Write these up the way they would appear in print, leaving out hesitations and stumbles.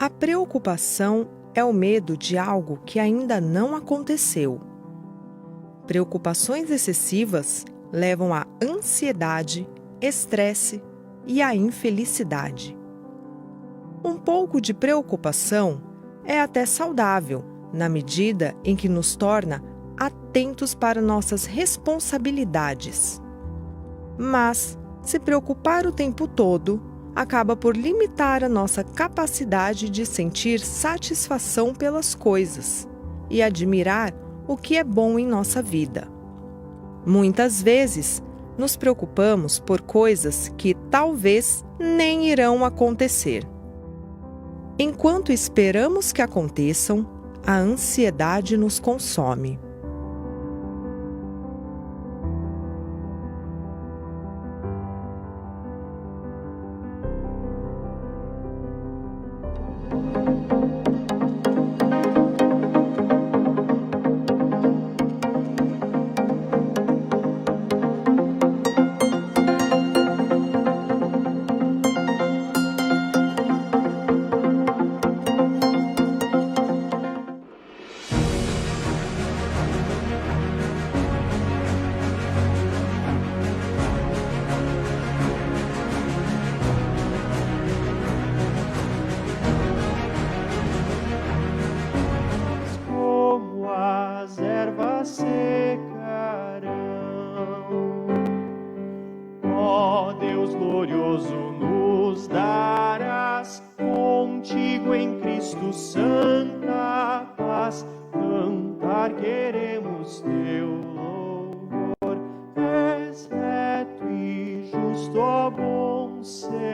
A preocupação é o medo de algo que ainda não aconteceu. Preocupações excessivas levam à ansiedade, estresse e à infelicidade. Um pouco de preocupação é até saudável, na medida em que nos torna atentos para nossas responsabilidades. Mas, se preocupar o tempo todo, acaba por limitar a nossa capacidade de sentir satisfação pelas coisas e admirar o que é bom em nossa vida. Muitas vezes, nos preocupamos por coisas que talvez nem irão acontecer. Enquanto esperamos que aconteçam, a ansiedade nos consome. Ó Deus glorioso, nos darás contigo em Cristo santa paz. Cantar queremos teu louvor, és reto e justo, ó bom Senhor.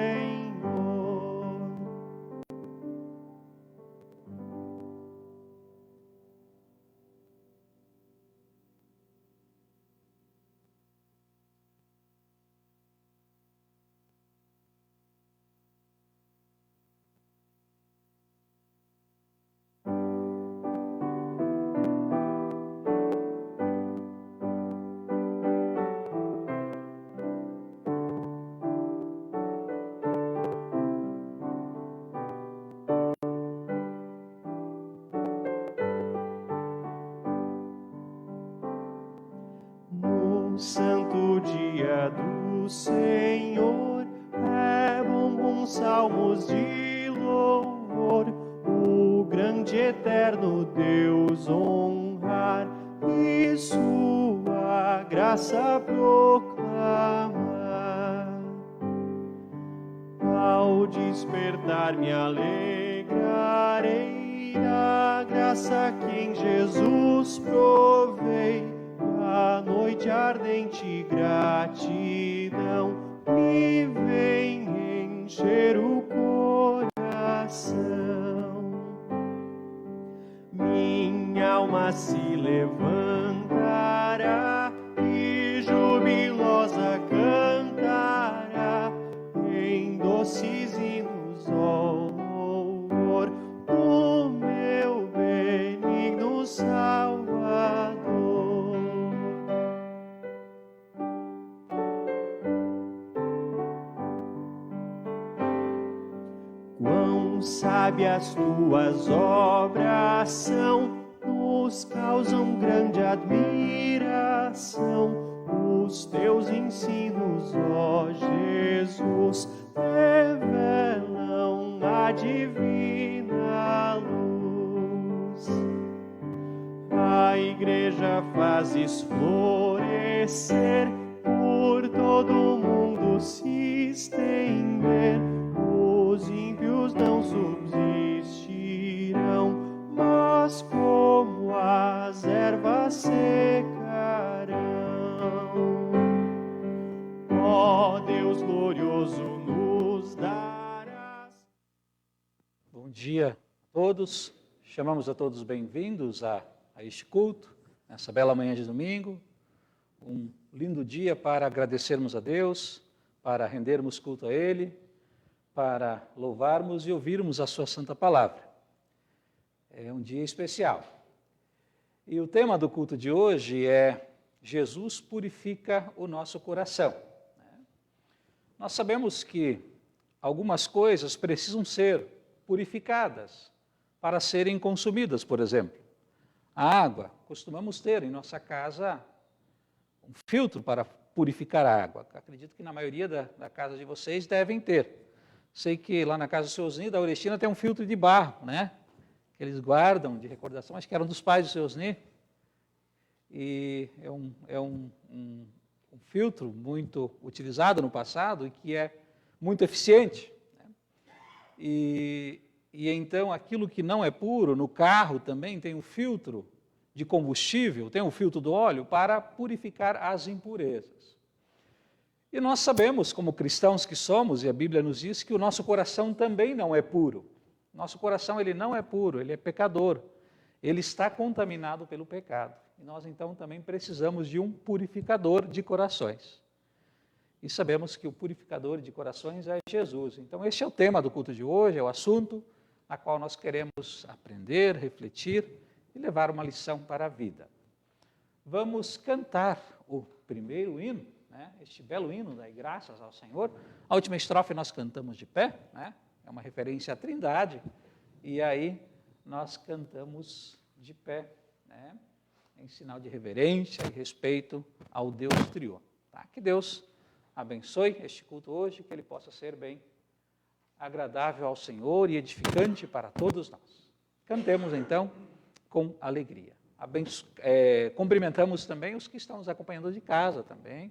No santo dia do Senhor, é bom salmos de louvor, o grande eterno Deus honrar e sua graça proclamar. Ao despertar me alegrarei da graça que em Jesus provei. A noite ardente gratidão me vem encher o coração. Minha alma se levantará e jubilosa cantará em doces hinos, ó louvor do meu benigno Salvador. Quão sábias tuas obras são, nos causam grande admiração. Os teus ensinos, ó Jesus, revelam a divina luz. A igreja fazes florescer, por todo o mundo se estender. Os ímpios não subsistirão, mas como as ervas secarão. Ó Deus glorioso, nos darás. Bom dia a todos, chamamos a todos bem-vindos a este culto, nessa bela manhã de domingo. Um lindo dia para agradecermos a Deus, para rendermos culto a Ele, para louvarmos e ouvirmos a sua santa palavra. É um dia especial. E o tema do culto de hoje é Jesus purifica o nosso coração. Nós sabemos que algumas coisas precisam ser purificadas para serem consumidas, por exemplo. A água, costumamos ter em nossa casa um filtro para purificar a água. Acredito que na maioria da casa de vocês devem ter. Sei que lá na casa do seu Osni, da Orestina, tem um filtro de barro, né? Que eles guardam de recordação, acho que eram dos pais do seu Osni. E é um filtro muito utilizado no passado e que é muito eficiente. Né? E então aquilo que não é puro, no carro também tem um filtro de combustível, tem um filtro do óleo para purificar as impurezas. E nós sabemos, como cristãos que somos, e a Bíblia nos diz que o nosso coração também não é puro. Nosso coração ele não é puro, ele é pecador. Ele está contaminado pelo pecado. E nós então também precisamos de um purificador de corações. E sabemos que o purificador de corações é Jesus. Então este é o tema do culto de hoje, é o assunto na qual nós queremos aprender, refletir e levar uma lição para a vida. Vamos cantar o primeiro hino, né? Este belo hino, Dai graças ao Senhor. A última estrofe nós cantamos de pé, né? É uma referência à Trindade, e aí nós cantamos de pé, né? Em sinal de reverência e respeito ao Deus triuno. Tá? Que Deus abençoe este culto hoje, que ele possa ser bem agradável ao Senhor e edificante para todos nós. Cantemos então com alegria. Cumprimentamos também os que estão nos acompanhando de casa também,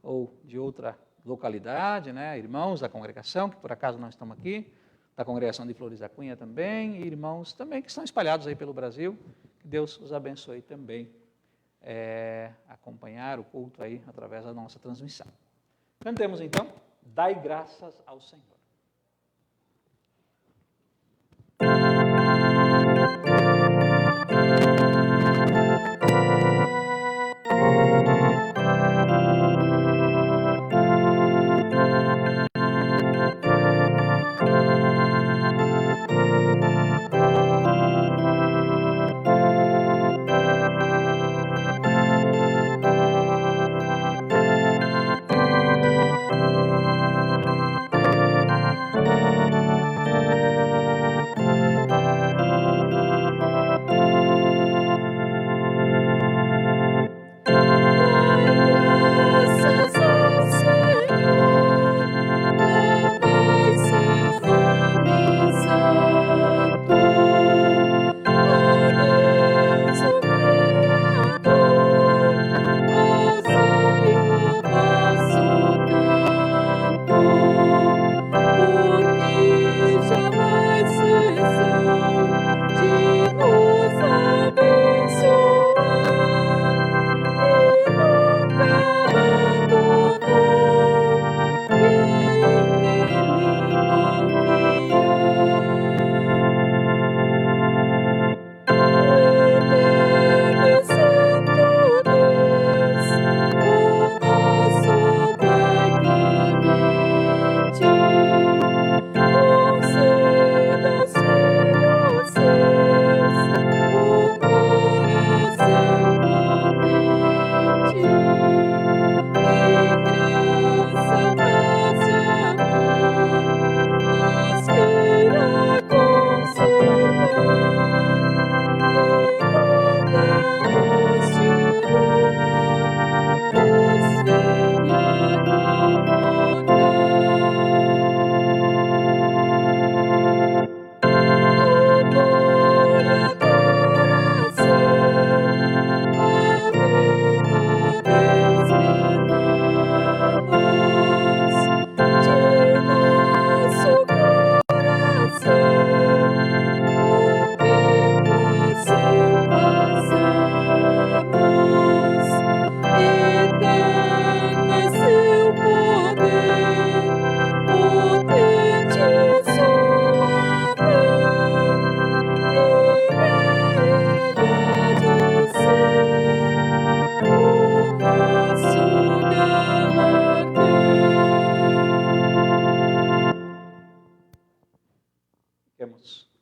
ou de outra localidade, né? Irmãos da congregação, que por acaso não estão aqui, da congregação de Flores da Cunha também, e irmãos também que estão espalhados aí pelo Brasil, que Deus os abençoe também, acompanhar o culto aí através da nossa transmissão. Cantemos então, Dai graças ao Senhor.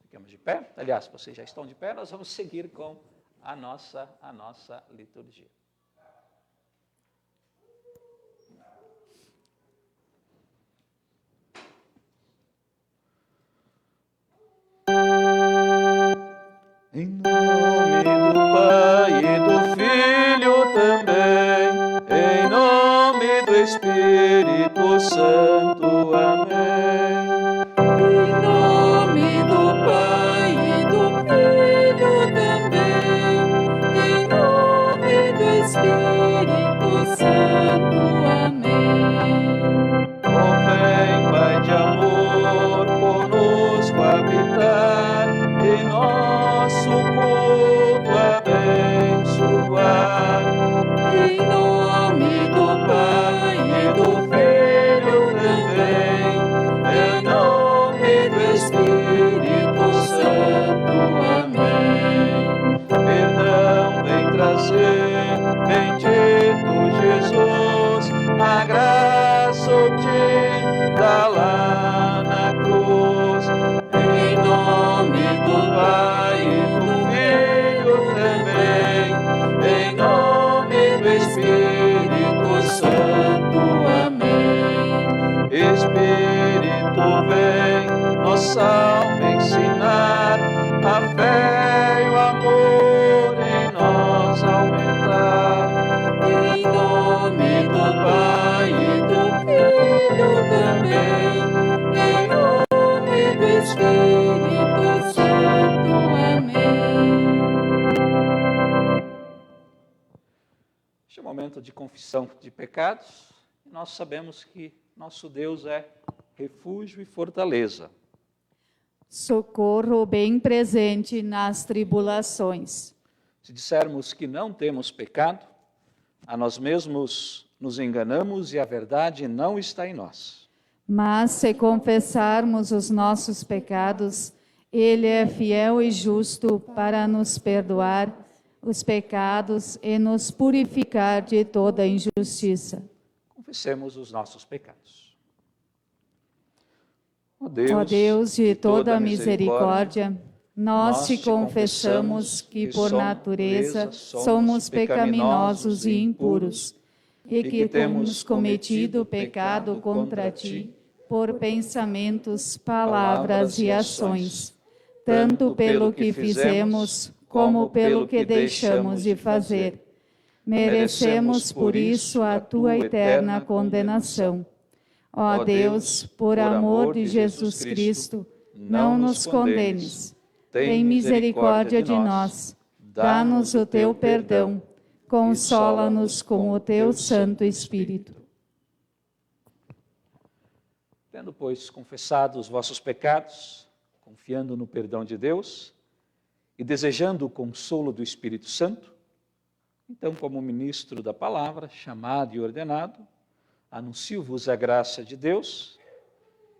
Fiquemos de pé. Aliás, vocês já estão de pé, nós vamos seguir com a nossa liturgia. Santo. Amém. Em nome do Pai e do Filho também, em nome do Espírito Santo. Amém. Ó vem, Pai de amor, conosco habitar, em nosso culto abençoar. Em nome do Pai e do Filho também, em nome do Espírito Santo. Amém. Perdão vem trazer, bendito Jesus, a graça obtida lá na cruz. Em nome do Pai e do Filho também, em nome do Espírito Santo. Amém. Espírito vem, nossa alma ensinar, a fé e o amor em nós aumentar. Em nome do Pai e do Filho também, em nome do Espírito Santo. Amém. Este é o momento de confissão de pecados. Nós sabemos que nosso Deus é refúgio e fortaleza. Socorro bem presente nas tribulações. Se dissermos que não temos pecado, a nós mesmos nos enganamos e a verdade não está em nós. Mas se confessarmos os nossos pecados, Ele é fiel e justo para nos perdoar os pecados e nos purificar de toda injustiça. Confessemos os nossos pecados. Ó Deus de toda misericórdia, nós te confessamos que por natureza somos pecaminosos e impuros, e que temos cometido pecado contra ti por pensamentos, palavras e ações, tanto pelo que fizemos como pelo que deixamos de fazer. Merecemos por isso a tua eterna condenação. Ó Deus, por amor de Jesus Cristo, não nos condenes. Tem misericórdia de nós. Dá-nos o teu perdão. Consola-nos com o teu Santo Espírito. Tendo, pois, confessado os vossos pecados, confiando no perdão de Deus e desejando o consolo do Espírito Santo, então, como ministro da palavra, chamado e ordenado, anuncio-vos a graça de Deus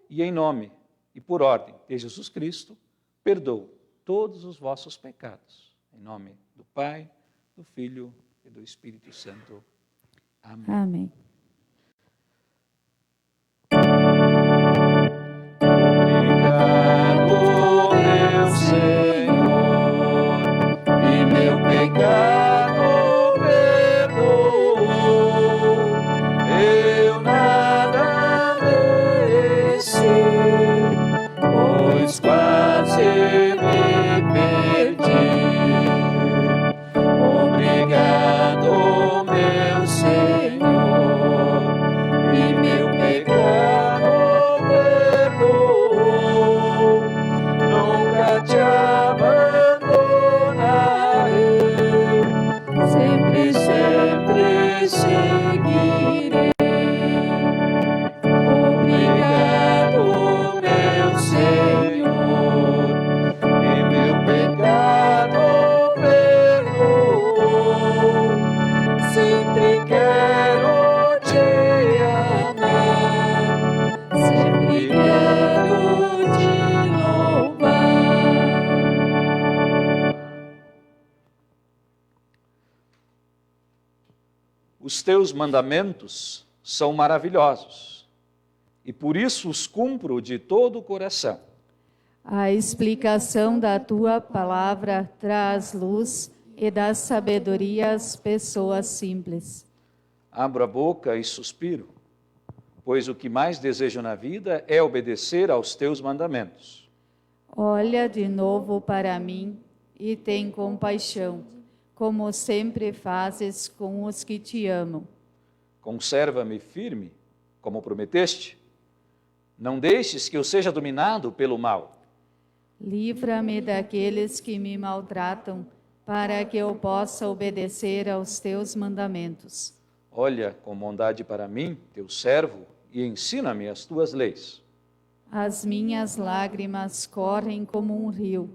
e, em nome e por ordem de Jesus Cristo, perdoo todos os vossos pecados. Em nome do Pai, do Filho e do Espírito Santo. Amém. Amém. Obrigado, meu Senhor, e meu pecado perdoou. Eu nada mereci, pois quase me perdi. Obrigado, meu Senhor, e meu pecado perdoou. Nunca te abandonarei, sempre, sempre seguirei. Obrigado, meu Senhor, e meu pecado perdoou. Sempre quero te amar, sempre quero te louvar. Os teus mandamentos são maravilhosos, e por isso os cumpro de todo o coração. A explicação da tua palavra traz luz e dá sabedoria às pessoas simples. Abro a boca e suspiro, pois o que mais desejo na vida é obedecer aos teus mandamentos. Olha de novo para mim e tem compaixão, como sempre fazes com os que te amam. Conserva-me firme como prometeste. Não deixes que eu seja dominado pelo mal. Livra-me daqueles que me maltratam, para que eu possa obedecer aos teus mandamentos. Olha com bondade para mim, teu servo, e ensina-me as tuas leis. As minhas lágrimas correm como um rio,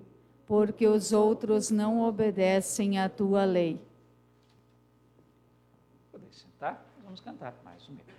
porque os outros não obedecem à tua lei. Podem sentar, vamos cantar mais um minuto.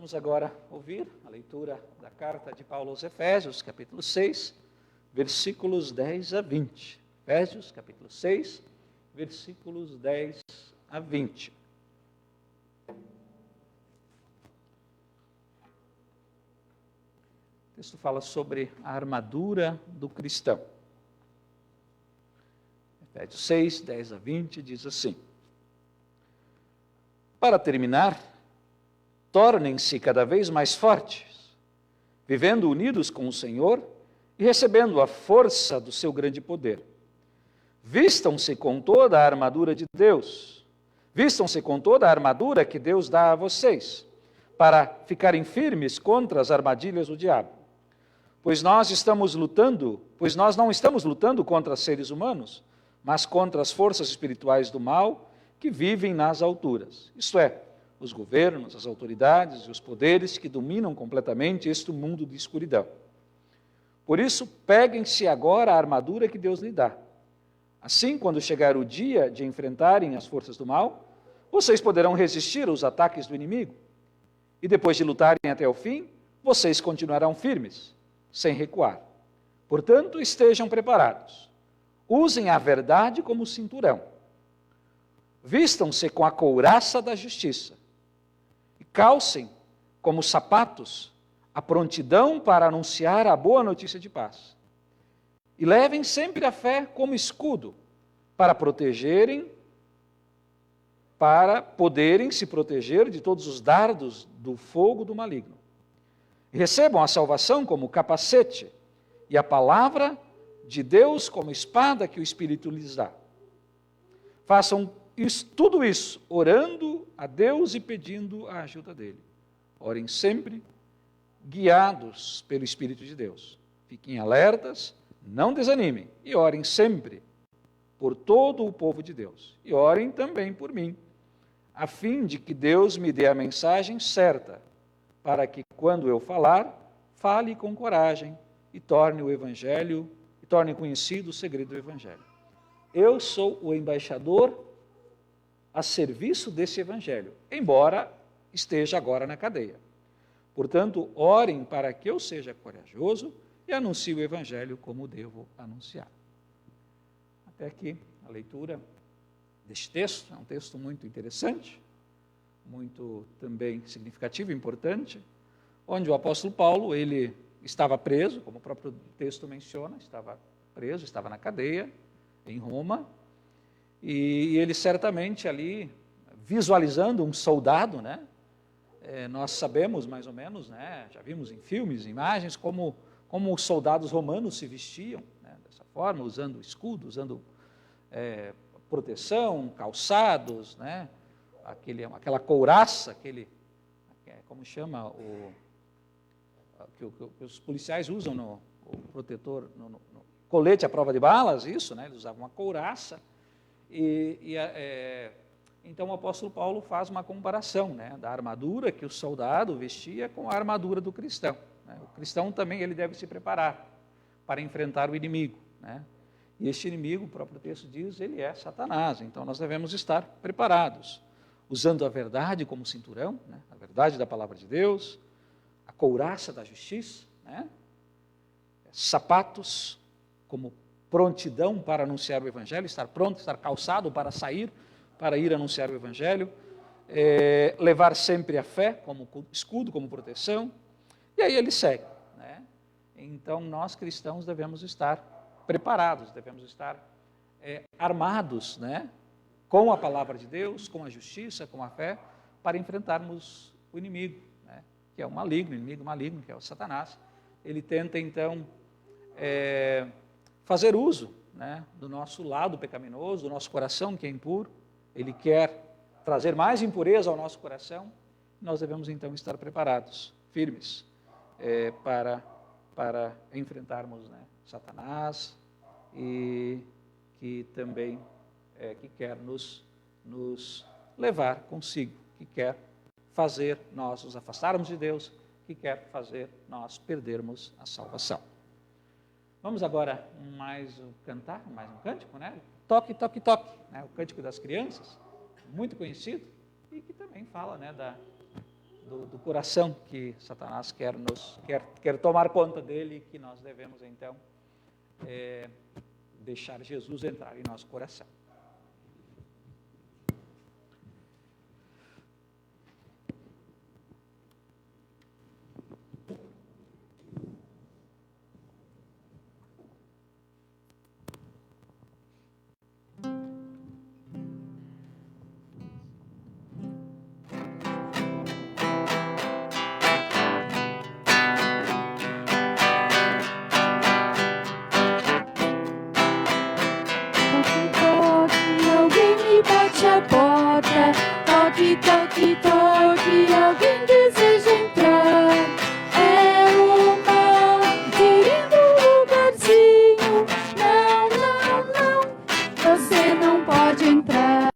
Vamos agora ouvir a leitura da carta de Paulo aos Efésios, capítulo 6, versículos 10 a 20. Efésios, capítulo 6, versículos 10 a 20. O texto fala sobre a armadura do cristão. Efésios 6, 10 a 20 diz assim: Para terminar, tornem-se cada vez mais fortes, vivendo unidos com o Senhor e recebendo a força do seu grande poder. Vistam-se com toda a armadura de Deus. Vistam-se com toda a armadura que Deus dá a vocês, para ficarem firmes contra as armadilhas do diabo. Pois nós não estamos lutando contra seres humanos, mas contra as forças espirituais do mal que vivem nas alturas. Isto é, os governos, as autoridades e os poderes que dominam completamente este mundo de escuridão. Por isso, peguem-se agora a armadura que Deus lhe dá. Assim, quando chegar o dia de enfrentarem as forças do mal, vocês poderão resistir aos ataques do inimigo. E depois de lutarem até o fim, vocês continuarão firmes, sem recuar. Portanto, estejam preparados, Usem a verdade como cinturão. Vistam-se com a couraça da justiça. E calcem como sapatos a prontidão para anunciar a boa notícia de paz. E levem sempre a fé como escudo para poderem se proteger de todos os dardos do fogo do maligno. E recebam a salvação como capacete e a palavra de Deus como espada que o Espírito lhes dá. Façam tudo isso orando a Deus e pedindo a ajuda dele. Orem sempre guiados pelo Espírito de Deus. Fiquem alertas, não desanimem e orem sempre por todo o povo de Deus. E orem também por mim, a fim de que Deus me dê a mensagem certa, para que quando eu falar, fale com coragem e torne conhecido o segredo do Evangelho. Eu sou o embaixador a serviço desse Evangelho, embora esteja agora na cadeia. Portanto, orem para que eu seja corajoso e anuncie o Evangelho como devo anunciar. Até aqui a leitura deste texto, é um texto muito interessante, muito também significativo e importante, onde o apóstolo Paulo, ele estava preso, como o próprio texto menciona, estava preso, estava na cadeia, em Roma, e ele certamente ali, visualizando um soldado, né? Nós sabemos mais ou menos, né? Já vimos em filmes, imagens, como os soldados romanos se vestiam, né? Dessa forma, usando escudo, usando proteção, calçados, né? Aquela couraça, como chama, que os policiais usam o protetor, no colete à prova de balas, isso, né? Eles usavam uma couraça, então o apóstolo Paulo faz uma comparação, né? Da armadura que o soldado vestia com a armadura do cristão, né? O cristão também ele deve se preparar para enfrentar o inimigo, né? E este inimigo, o próprio texto diz, ele é Satanás, então nós devemos estar preparados, usando a verdade como cinturão, né? A verdade da palavra de Deus, a couraça da justiça, né? Sapatos como prontidão para anunciar o Evangelho, estar pronto, estar calçado para sair, para ir anunciar o Evangelho, levar sempre a fé como escudo, como proteção, e aí ele segue, né? Então nós cristãos devemos estar preparados, devemos estar armados, né? Com a palavra de Deus, com a justiça, com a fé, para enfrentarmos o inimigo, né? Que é o inimigo maligno, que é o Satanás. Ele tenta então fazer uso, né? Do nosso lado pecaminoso, do nosso coração que é impuro. Ele quer trazer mais impureza ao nosso coração. Nós devemos então estar preparados, firmes, para enfrentarmos, né? Satanás, e que também que quer nos levar consigo, que quer fazer nós nos afastarmos de Deus, que quer fazer nós perdermos a salvação. Vamos agora cantar mais um cântico, né? Toque, toque, toque, né? O cântico das crianças, muito conhecido, e que também fala, né, do coração que Satanás quer tomar conta dele, e que nós devemos então deixar Jesus entrar em nosso coração. Toque, toque, toque, alguém deseja entrar. É uma querido lugarzinho. Não, não, não, você não pode entrar.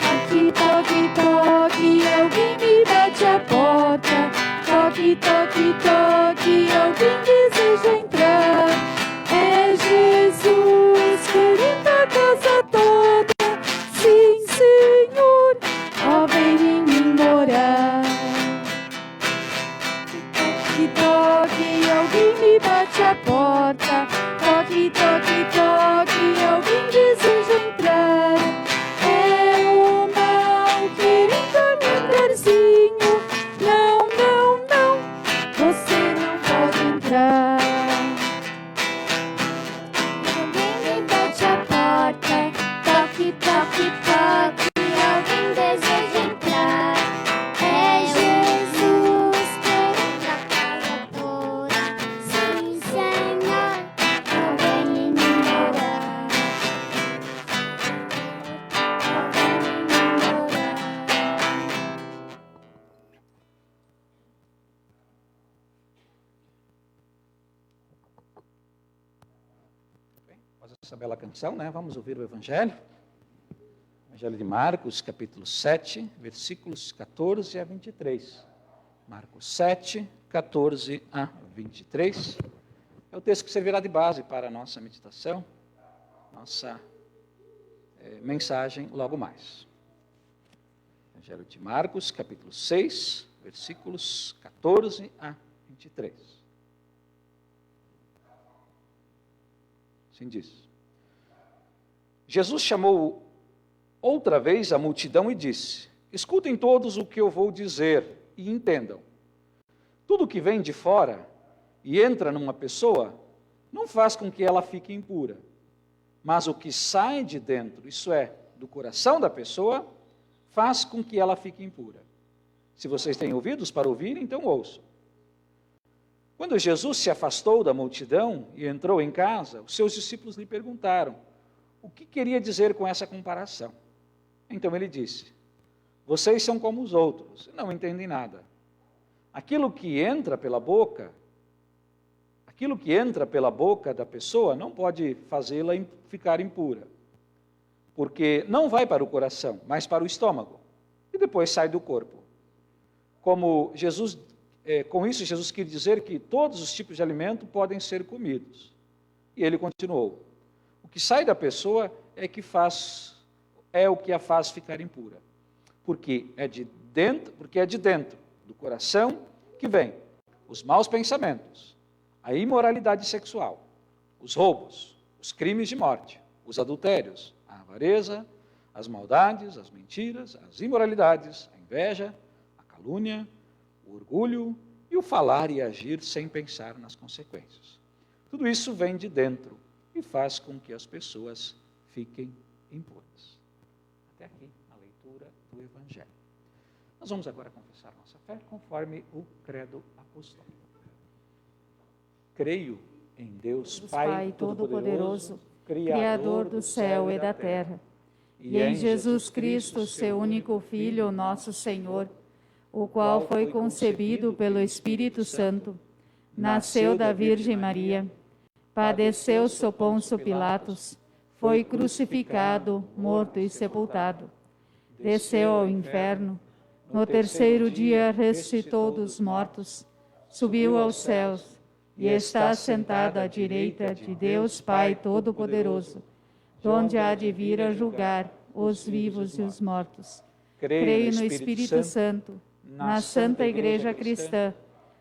Toque, toque, toque, alguém me bate a porta. Toque, toque, toque, alguém deseja entrar. É Jesus querendo a casa toda. Sim, Senhor, ó, vem em mim morar. Toque, toque, alguém me bate a porta. Toque, toque. toque, toque, alguém deseja entrar. É Jesus querendo a casa toda. Sim, Senhor, eu venho morar. Após essa bela canção, né? Vamos ouvir o Evangelho. Evangelho de Marcos, capítulo 7, versículos 14 a 23. Marcos 7, 14 a 23. É o texto que servirá de base para a nossa meditação, nossa mensagem logo mais. Evangelho de Marcos, capítulo 6, versículos 14 a 23. Assim diz. Jesus chamou outra vez a multidão e disse: escutem todos o que eu vou dizer e entendam. Tudo que vem de fora e entra numa pessoa não faz com que ela fique impura. Mas o que sai de dentro, isso é, do coração da pessoa, faz com que ela fique impura. Se vocês têm ouvidos para ouvir, então ouçam. Quando Jesus se afastou da multidão e entrou em casa, os seus discípulos lhe perguntaram o que queria dizer com essa comparação. Então ele disse: vocês são como os outros, não entendem nada. Aquilo que entra pela boca da pessoa não pode fazê-la ficar impura, porque não vai para o coração, mas para o estômago, e depois sai do corpo. Com isso, Jesus quis dizer que todos os tipos de alimento podem ser comidos. E ele continuou: o que sai da pessoa é o que a faz ficar impura, porque é de dentro do coração que vem os maus pensamentos, a imoralidade sexual, os roubos, os crimes de morte, os adultérios, a avareza, as maldades, as mentiras, as imoralidades, a inveja, a calúnia, o orgulho e o falar e agir sem pensar nas consequências. Tudo isso vem de dentro e faz com que as pessoas fiquem impuras. Até aqui a leitura do Evangelho. Nós vamos agora confessar nossa fé conforme o credo apostólico. Creio em Deus Pai Todo-Poderoso, Criador do céu e da terra, e em Jesus Cristo, seu único Filho, nosso Senhor, o qual foi concebido pelo Espírito Santo, nasceu da Virgem Maria, padeceu sob Pôncio Pilatos, foi crucificado, morto e sepultado, desceu ao inferno, no terceiro dia ressuscitou dos mortos, subiu aos céus e está sentado à direita de Deus Pai Todo-Poderoso, donde há de vir a julgar os vivos e os mortos. Creio no Espírito Santo, na Santa Igreja Cristã,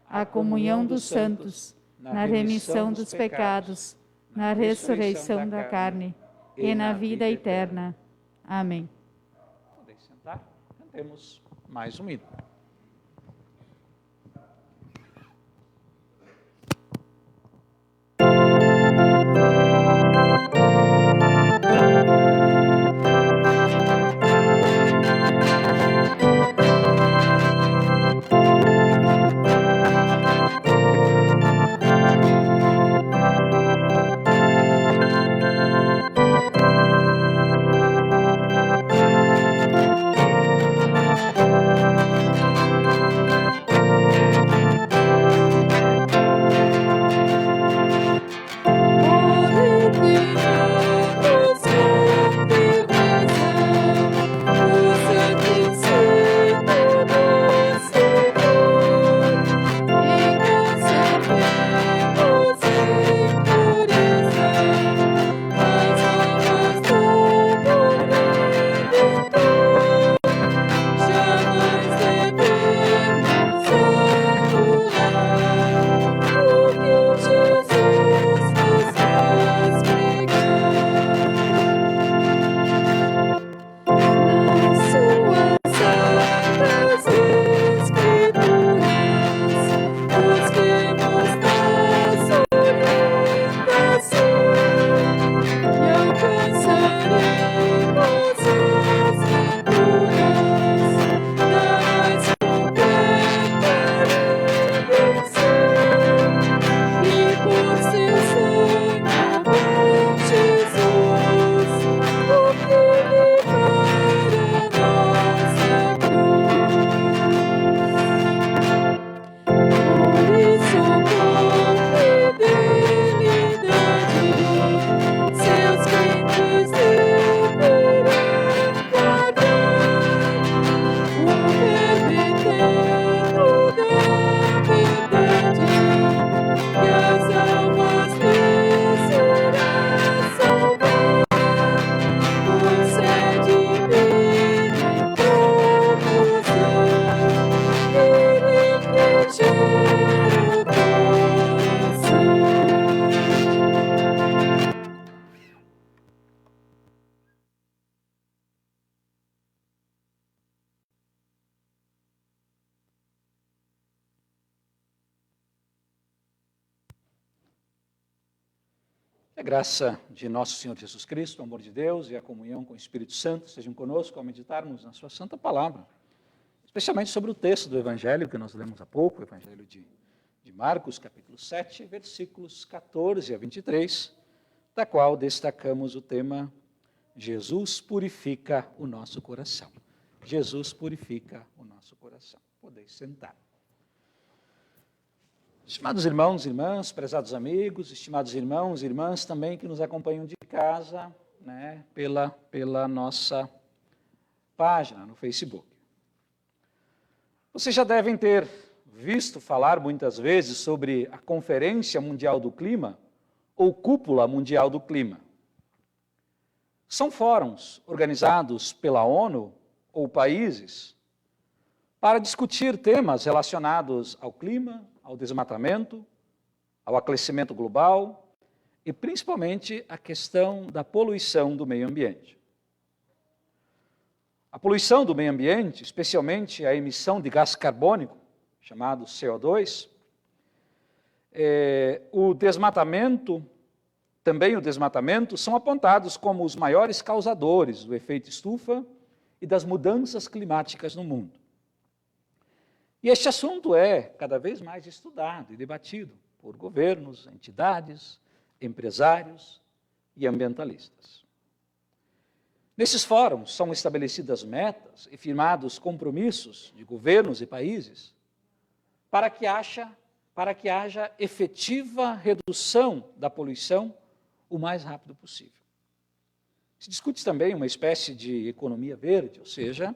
a comunhão dos santos, na remissão dos pecados, na ressurreição da carne e na vida eterna. Amém. Podem sentar, cantemos mais um hino. A graça de nosso Senhor Jesus Cristo, o amor de Deus e a comunhão com o Espírito Santo estejam conosco ao meditarmos na sua santa palavra, especialmente sobre o texto do Evangelho que nós lemos há pouco, o Evangelho de Marcos, capítulo 7, versículos 14 a 23, da qual destacamos o tema Jesus purifica o nosso coração. Jesus purifica o nosso coração. Podeis sentar. Estimados irmãos e irmãs, prezados amigos, estimados irmãos e irmãs também que nos acompanham de casa, né, pela nossa página no Facebook. Vocês já devem ter visto falar muitas vezes sobre a Conferência Mundial do Clima ou Cúpula Mundial do Clima. São fóruns organizados pela ONU ou países para discutir temas relacionados ao clima, ao desmatamento, ao aquecimento global e principalmente a questão da poluição do meio ambiente. A poluição do meio ambiente, especialmente a emissão de gás carbônico, chamado CO2, o desmatamento são apontados como os maiores causadores do efeito estufa e das mudanças climáticas no mundo. E este assunto é cada vez mais estudado e debatido por governos, entidades, empresários e ambientalistas. Nesses fóruns são estabelecidas metas e firmados compromissos de governos e países para que haja efetiva redução da poluição o mais rápido possível. Se discute também uma espécie de economia verde, ou seja,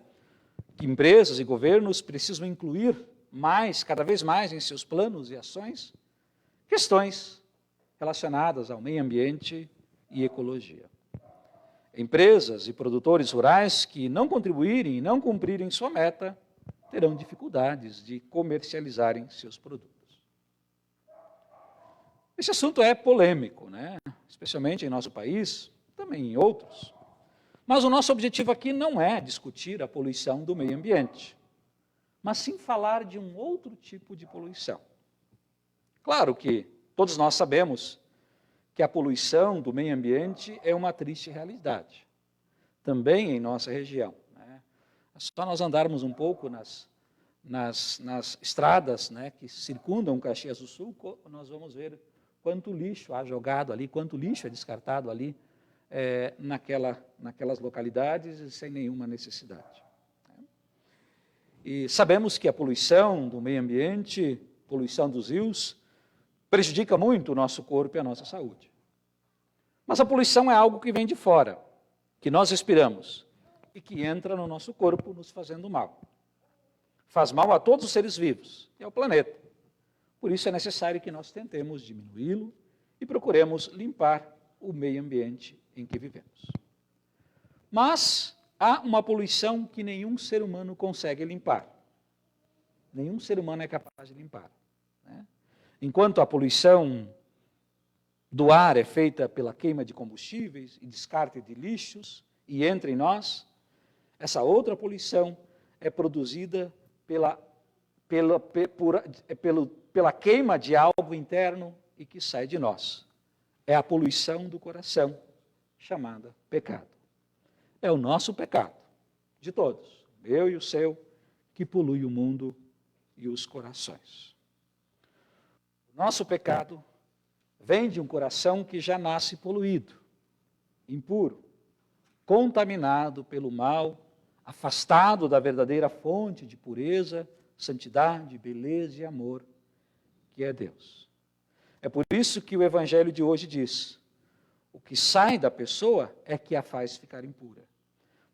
que empresas e governos precisam incluir cada vez mais em seus planos e ações, questões relacionadas ao meio ambiente e ecologia. Empresas e produtores rurais que não contribuírem e não cumprirem sua meta terão dificuldades de comercializarem seus produtos. Esse assunto é polêmico, né? Especialmente em nosso país, também em outros. Mas o nosso objetivo aqui não é discutir a poluição do meio ambiente, mas sim falar de um outro tipo de poluição. Claro que todos nós sabemos que a poluição do meio ambiente é uma triste realidade, também em nossa região. Né? É só nós andarmos um pouco nas estradas, né, que circundam Caxias do Sul, nós vamos ver quanto lixo há jogado ali, quanto lixo é descartado ali, naquelas localidades sem nenhuma necessidade. E sabemos que a poluição do meio ambiente, poluição dos rios, prejudica muito o nosso corpo e a nossa saúde. Mas a poluição é algo que vem de fora, que nós respiramos e que entra no nosso corpo nos fazendo mal. Faz mal a todos os seres vivos e ao planeta. Por isso é necessário que nós tentemos diminuí-lo e procuremos limpar o meio ambiente em que vivemos. Mas há uma poluição que nenhum ser humano consegue limpar. Nenhum ser humano é capaz de limpar. Né? Enquanto a poluição do ar é feita pela queima de combustíveis e descarte de lixos e entra em nós, essa outra poluição é produzida pela queima de algo interno e que sai de nós. É a poluição do coração, chamada pecado. É o nosso pecado, de todos, o meu e o seu, que polui o mundo e os corações. O nosso pecado vem de um coração que já nasce poluído, impuro, contaminado pelo mal, afastado da verdadeira fonte de pureza, santidade, beleza e amor, que é Deus. É por isso que o Evangelho de hoje diz: o que sai da pessoa é que a faz ficar impura.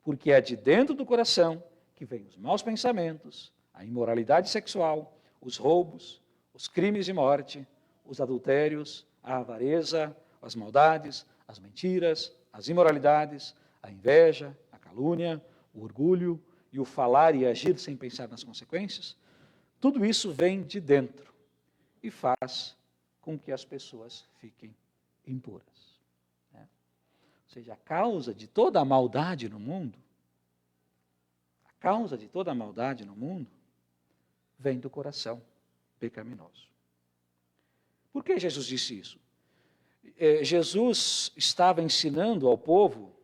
Porque é de dentro do coração que vêm os maus pensamentos, a imoralidade sexual, os roubos, os crimes de morte, os adultérios, a avareza, as maldades, as mentiras, as imoralidades, a inveja, a calúnia, o orgulho e o falar e agir sem pensar nas consequências. Tudo isso vem de dentro e faz com que as pessoas fiquem impuras. Ou seja, a causa de toda a maldade no mundo, vem do coração pecaminoso. Por que Jesus disse isso? Jesus estava ensinando ao povo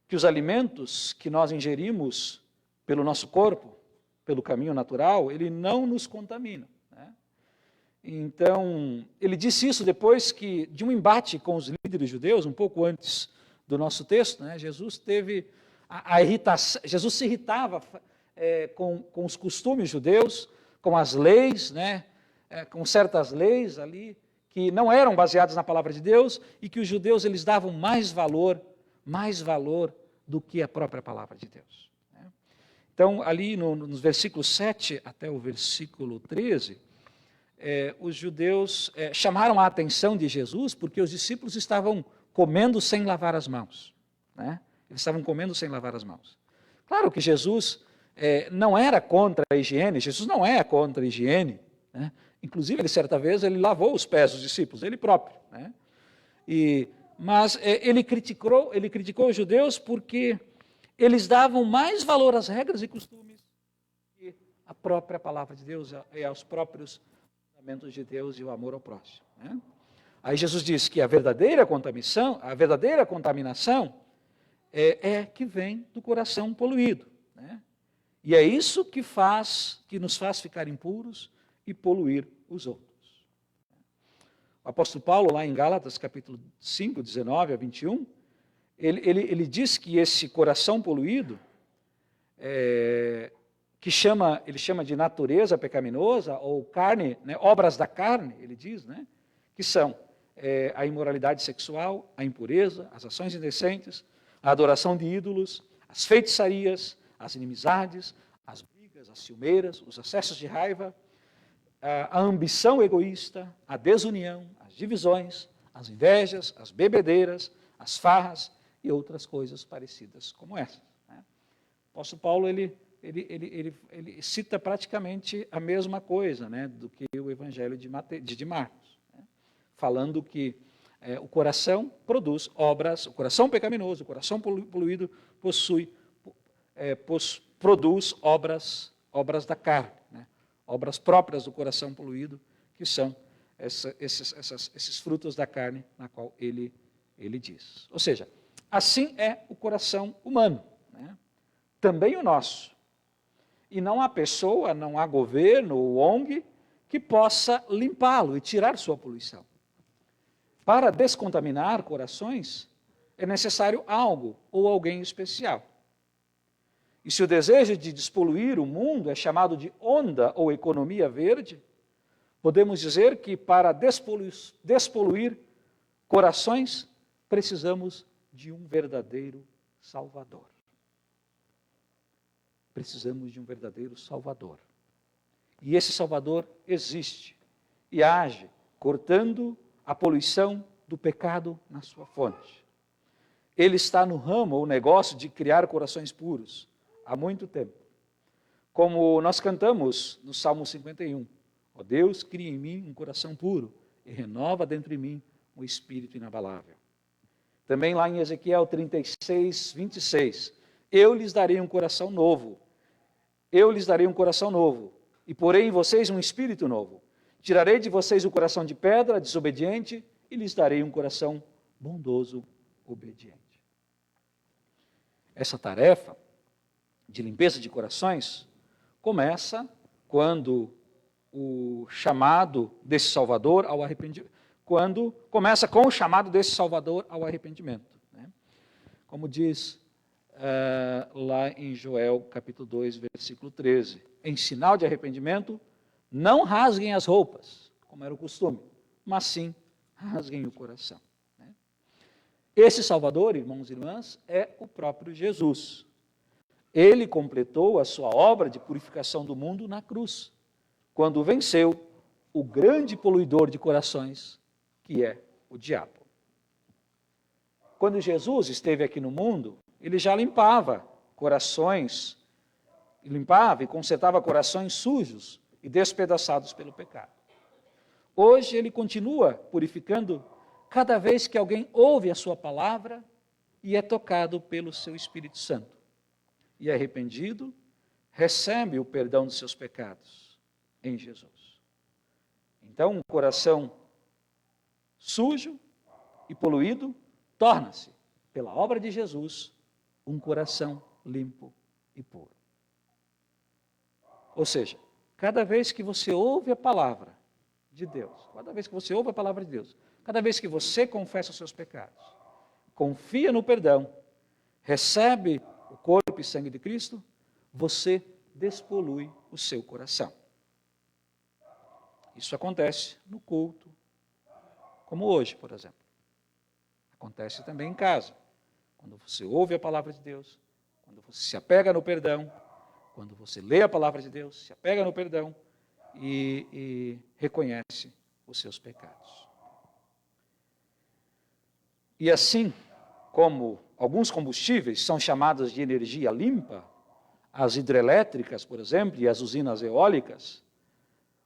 que os alimentos que nós ingerimos pelo nosso corpo, pelo caminho natural, ele não nos contamina. Né? Então, ele disse isso depois de um embate com os líderes judeus, um pouco antes do nosso texto. Né? Jesus teve a irritação, Jesus se irritava com os costumes judeus, com as leis, né? Com certas leis ali, que não eram baseadas na palavra de Deus e que os judeus eles davam mais valor do que a própria palavra de Deus. Né? Então, ali nos versículos 7 até o versículo 13, os judeus chamaram a atenção de Jesus porque os discípulos estavam comendo sem lavar as mãos. Né? Eles estavam comendo sem lavar as mãos. Claro que Jesus não era contra a higiene, Jesus não é contra a higiene, né? Inclusive, ele, certa vez, ele lavou os pés dos discípulos, ele próprio. Né? Mas ele criticou os judeus porque eles davam mais valor às regras e costumes que à própria palavra de Deus e aos próprios mandamentos de Deus e o amor ao próximo. Né? Aí Jesus disse que a verdadeira contaminação é que vem do coração poluído. Né? E é isso que nos faz ficar impuros e poluir os outros. O apóstolo Paulo, lá em Gálatas, capítulo 5, 19 a 21, ele diz que esse coração poluído, ele chama de natureza pecaminosa, ou carne, né, obras da carne, ele diz, né, que são a imoralidade sexual, a impureza, as ações indecentes, a adoração de ídolos, as feitiçarias, as inimizades, as brigas, as ciumeiras, os acessos de raiva, a ambição egoísta, a desunião, as divisões, as invejas, as bebedeiras, as farras e outras coisas parecidas como essas. Né? O apóstolo Paulo ele cita praticamente a mesma coisa, né, do que o Evangelho de Marcos, né? Falando que o coração produz obras, o coração pecaminoso, o coração poluído produz obras da carne, né? Obras próprias do coração poluído, que são esses frutos da carne, na qual ele diz. Ou seja, assim é o coração humano, né? Também o nosso. E não há pessoa, não há governo ou ONG que possa limpá-lo e tirar sua poluição. Para descontaminar corações, é necessário algo ou alguém especial. E se o desejo de despoluir o mundo é chamado de onda ou economia verde, podemos dizer que para despoluir corações, precisamos de um verdadeiro Salvador. Precisamos de um verdadeiro Salvador. E esse Salvador existe e age, cortando a poluição do pecado na sua fonte. Ele está no ramo ou negócio de criar corações puros há muito tempo. Como nós cantamos no Salmo 51, ó Deus, cria em mim um coração puro e renova dentro de mim um espírito inabalável. Também lá em Ezequiel 36, 26, eu lhes darei um coração novo, e porei em vocês um espírito novo. Tirarei de vocês o coração de pedra, desobediente, e lhes darei um coração bondoso, obediente. Essa tarefa de limpeza de corações começa quando o chamado desse Salvador ao arrependimento, começa com o chamado desse Salvador ao arrependimento. Né? Como diz lá em Joel, capítulo 2, versículo 13, em sinal de arrependimento, não rasguem as roupas, como era o costume, mas sim rasguem o coração. Né? Esse Salvador, irmãos e irmãs, é o próprio Jesus. Ele completou a sua obra de purificação do mundo na cruz, quando venceu o grande poluidor de corações, que é o diabo. Quando Jesus esteve aqui no mundo, ele já limpava corações, limpava e consertava corações sujos e despedaçados pelo pecado. Hoje ele continua purificando cada vez que alguém ouve a sua palavra e é tocado pelo seu Espírito Santo. E arrependido, recebe o perdão dos seus pecados em Jesus. Então, um coração sujo e poluído, torna-se, pela obra de Jesus, um coração limpo e puro. Ou seja, cada vez que você ouve a palavra de Deus, cada vez que você ouve a palavra de Deus, cada vez que você confessa os seus pecados, confia no perdão, recebe o corpo e sangue de Cristo, você despolui o seu coração. Isso acontece no culto, como hoje, por exemplo. Acontece também em casa, quando você ouve a palavra de Deus, quando você se apega no perdão, quando você lê a palavra de Deus, se apega no perdão e reconhece os seus pecados. E assim como alguns combustíveis são chamados de energia limpa, as hidrelétricas, por exemplo, e as usinas eólicas,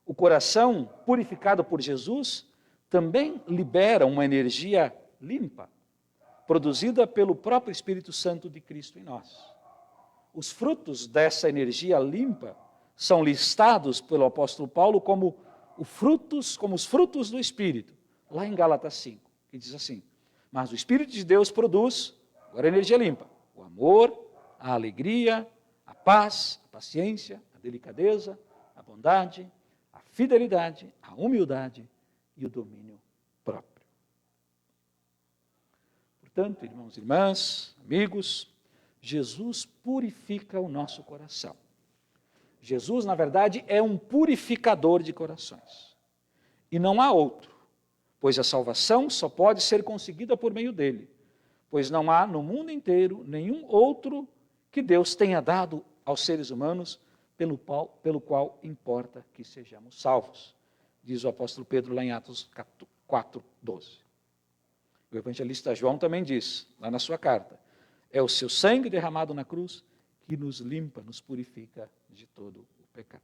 o coração purificado por Jesus também libera uma energia limpa, produzida pelo próprio Espírito Santo de Cristo em nós. Os frutos dessa energia limpa são listados pelo apóstolo Paulo como os frutos do Espírito, lá em Gálatas 5, que diz assim: mas o Espírito de Deus produz, agora energia limpa, o amor, a alegria, a paz, a paciência, a delicadeza, a bondade, a fidelidade, a humildade e o domínio próprio. Portanto, irmãos e irmãs, amigos, Jesus purifica o nosso coração. Jesus, na verdade, é um purificador de corações. E não há outro, pois a salvação só pode ser conseguida por meio dele, pois não há no mundo inteiro nenhum outro que Deus tenha dado aos seres humanos pelo qual importa que sejamos salvos, diz o apóstolo Pedro lá em Atos 4:12. O evangelista João também diz, lá na sua carta, é o seu sangue derramado na cruz que nos limpa, nos purifica de todo o pecado.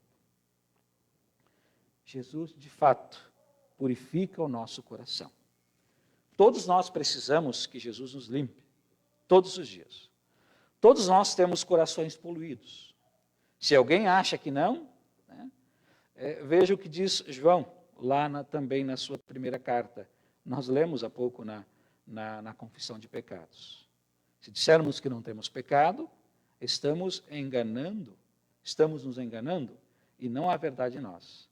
Jesus, de fato, purifica o nosso coração. Todos nós precisamos que Jesus nos limpe, todos os dias. Todos nós temos corações poluídos. Se alguém acha que não, veja o que diz João, lá também na sua primeira carta. Nós lemos há pouco na confissão de pecados. Se dissermos que não temos pecado, estamos nos enganando e não há verdade em nós.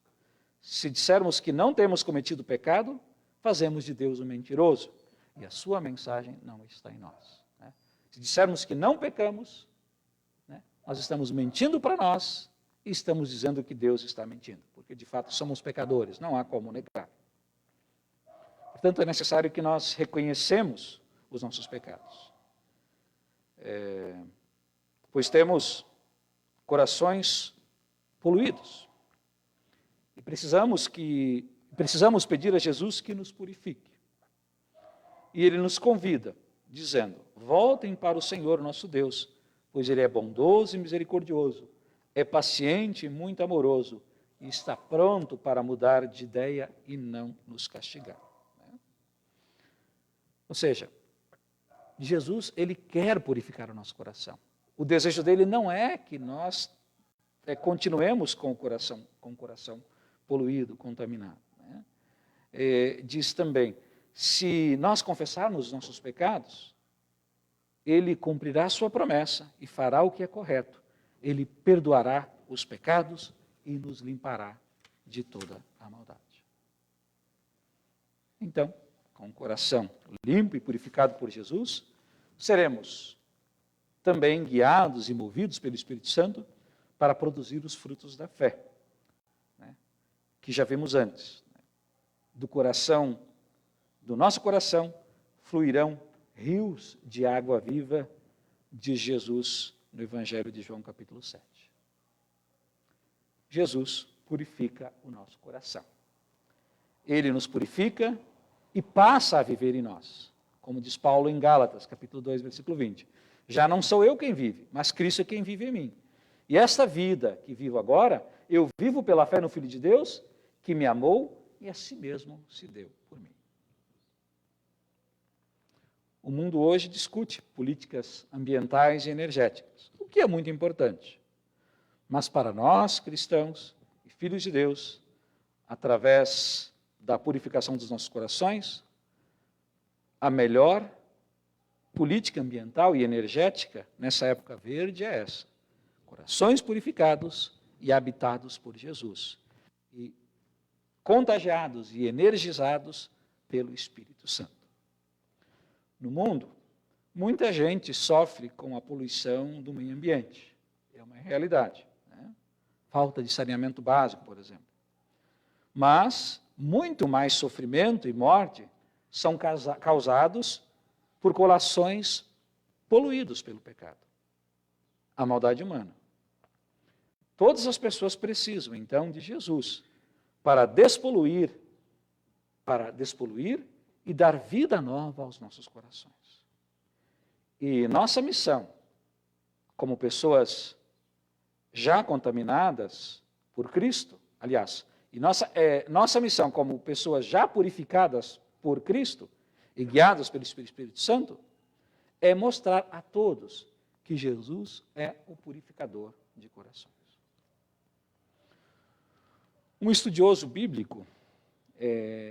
Se dissermos que não temos cometido pecado, fazemos de Deus um mentiroso e a sua mensagem não está em nós. Se dissermos que não pecamos, nós estamos mentindo para nós e estamos dizendo que Deus está mentindo, porque de fato somos pecadores, não há como negar. Portanto, é necessário que nós reconhecemos os nossos pecados. Pois temos corações poluídos. E precisamos pedir a Jesus que nos purifique. E Ele nos convida, dizendo: voltem para o Senhor nosso Deus, pois Ele é bondoso e misericordioso, é paciente e muito amoroso, e está pronto para mudar de ideia e não nos castigar. Ou seja, Jesus, Ele quer purificar o nosso coração. O desejo dele não é que nós continuemos com o coração poluído, contaminado. Diz também, se nós confessarmos os nossos pecados, Ele cumprirá a sua promessa e fará o que é correto. Ele perdoará os pecados e nos limpará de toda a maldade. Então, com o coração limpo e purificado por Jesus, seremos também guiados e movidos pelo Espírito Santo para produzir os frutos da fé, que já vimos antes. Do nosso coração, fluirão rios de água viva, diz Jesus no Evangelho de João, capítulo 7. Jesus purifica o nosso coração. Ele nos purifica e passa a viver em nós, como diz Paulo em Gálatas, capítulo 2, versículo 20. Já não sou eu quem vive, mas Cristo é quem vive em mim. E esta vida que vivo agora, eu vivo pela fé no Filho de Deus, que me amou e a si mesmo se deu por mim. O mundo hoje discute políticas ambientais e energéticas, o que é muito importante. Mas para nós, cristãos e filhos de Deus, através da purificação dos nossos corações, a melhor política ambiental e energética nessa época verde é essa: corações purificados e habitados por Jesus, e contagiados e energizados pelo Espírito Santo. No mundo, muita gente sofre com a poluição do meio ambiente. É uma realidade, né? Falta de saneamento básico, por exemplo. Mas muito mais sofrimento e morte são causados por corações poluídos pelo pecado, a maldade humana. Todas as pessoas precisam, então, de Jesus para despoluir e dar vida nova aos nossos corações. E nossa missão, como pessoas já contaminadas por Cristo, aliás, e nossa missão como pessoas já purificadas por Cristo e guiadas pelo Espírito Santo, é mostrar a todos que Jesus é o purificador de corações. Um estudioso bíblico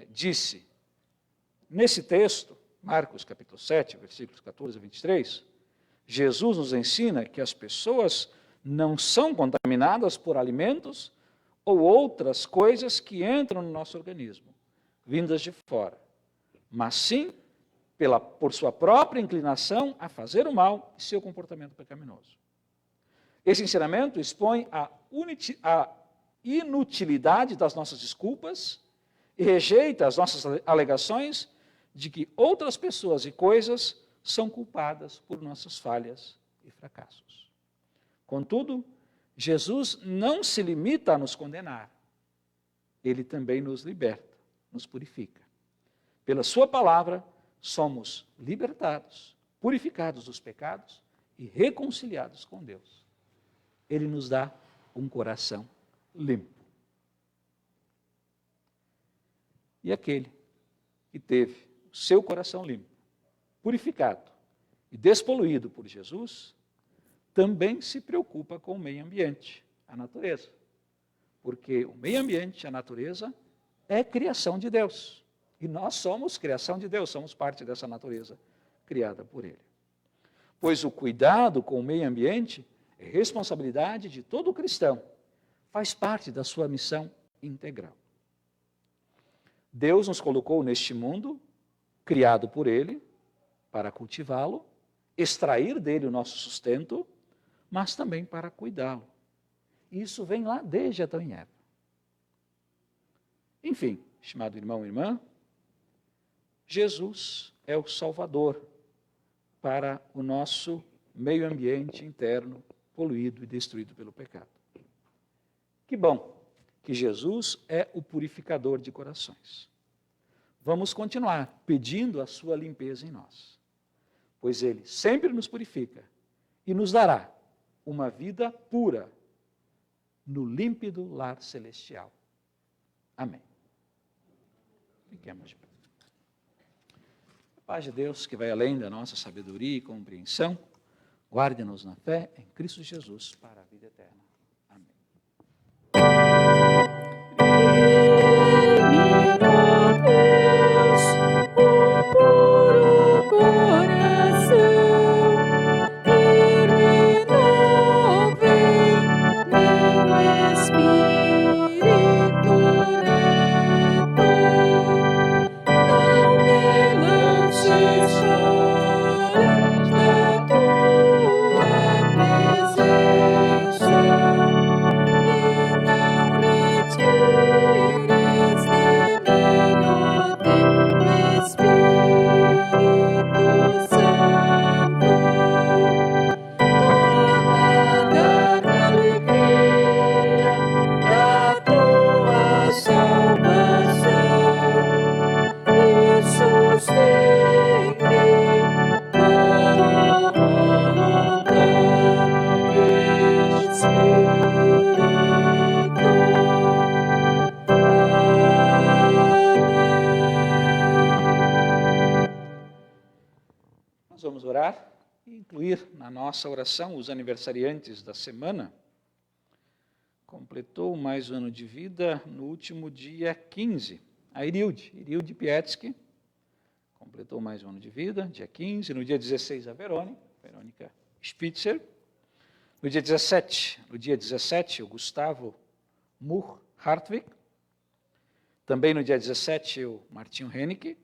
disse, nesse texto, Marcos capítulo 7, versículos 14 a 23, Jesus nos ensina que as pessoas não são contaminadas por alimentos ou outras coisas que entram no nosso organismo, vindas de fora, mas sim por sua própria inclinação a fazer o mal e seu comportamento pecaminoso. Esse ensinamento expõe a inutilidade das nossas desculpas e rejeita as nossas alegações de que outras pessoas e coisas são culpadas por nossas falhas e fracassos. Contudo, Jesus não se limita a nos condenar. Ele também nos liberta, nos purifica. Pela sua palavra, somos libertados, purificados dos pecados e reconciliados com Deus. Ele nos dá um coração limpo. E aquele que teve o seu coração limpo, purificado e despoluído por Jesus, também se preocupa com o meio ambiente, a natureza. Porque o meio ambiente, a natureza, é criação de Deus. E nós somos criação de Deus, somos parte dessa natureza criada por Ele. Pois o cuidado com o meio ambiente é responsabilidade de todo cristão, faz parte da sua missão integral. Deus nos colocou neste mundo, criado por Ele, para cultivá-lo, extrair dele o nosso sustento, mas também para cuidá-lo. Isso vem lá desde Adão e Eva. Enfim, estimado irmão e irmã, Jesus é o Salvador para o nosso meio ambiente interno poluído e destruído pelo pecado. Que bom que Jesus é o purificador de corações. Vamos continuar pedindo a sua limpeza em nós, pois Ele sempre nos purifica e nos dará uma vida pura no límpido lar celestial. Amém. Fiquemos de pé. A paz de Deus, que vai além da nossa sabedoria e compreensão, guarde-nos na fé em Cristo Jesus para a vida eterna. Vamos orar e incluir na nossa oração os aniversariantes da semana. Completou mais um ano de vida no último dia 15, a Irilde Pietsky, completou mais um ano de vida, dia 15. No dia 16, a Verônica Spitzer. No dia 17, o Gustavo Murr Hartwig. Também no dia 17, o Martinho Henrique.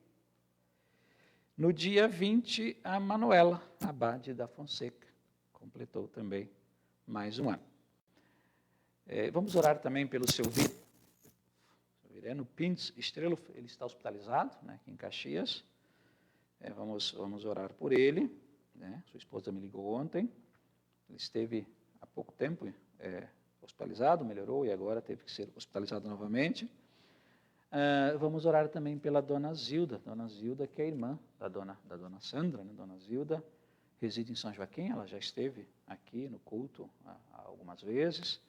No dia 20, a Manuela Abade da Fonseca. Completou também mais um ano. Vamos orar também pelo seu Vireno Pintz Estrelo, ele está hospitalizado, né, aqui em Caxias. Vamos orar por ele. Né? Sua esposa me ligou ontem. Ele esteve há pouco tempo hospitalizado, melhorou e agora teve que ser hospitalizado novamente. Vamos orar também pela Dona Zilda, que é irmã da Dona Sandra, né? Dona Zilda reside em São Joaquim, ela já esteve aqui no culto algumas vezes.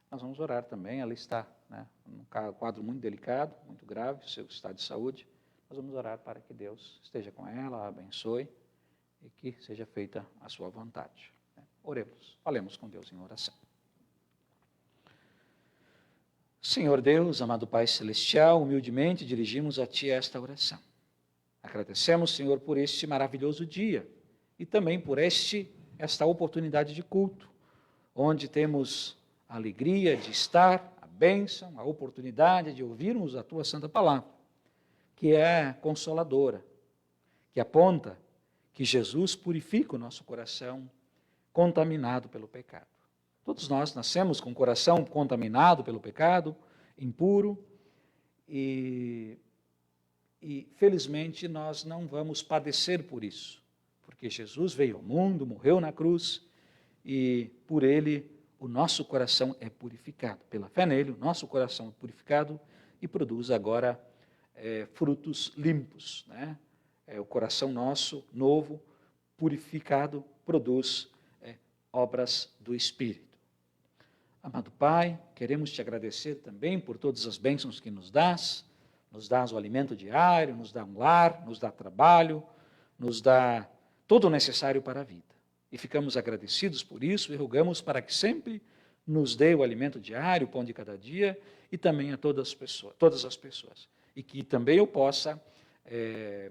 Nós vamos orar também, ela está, né, num quadro muito delicado, muito grave, seu estado de saúde. Nós vamos orar para que Deus esteja com ela, a abençoe e que seja feita a sua vontade. Oremos, falemos com Deus em oração. Senhor Deus, amado Pai Celestial, humildemente dirigimos a Ti esta oração. Agradecemos, Senhor, por este maravilhoso dia e também por esta oportunidade de culto, onde temos a alegria de estar, a bênção, a oportunidade de ouvirmos a Tua Santa Palavra, que é consoladora, que aponta que Jesus purifica o nosso coração contaminado pelo pecado. Todos nós nascemos com o coração contaminado pelo pecado, impuro, e felizmente nós não vamos padecer por isso, porque Jesus veio ao mundo, morreu na cruz, e por Ele o nosso coração é purificado. Pela fé nele, o nosso coração é purificado e produz agora frutos limpos. Né? O coração nosso, novo, purificado, produz obras do Espírito. Amado Pai, queremos Te agradecer também por todas as bênçãos que nos dás o alimento diário, nos dá um lar, nos dá trabalho, nos dá todo o necessário para a vida. E ficamos agradecidos por isso e rogamos para que sempre nos dê o alimento diário, o pão de cada dia, e também a todas as pessoas. E que também eu possa,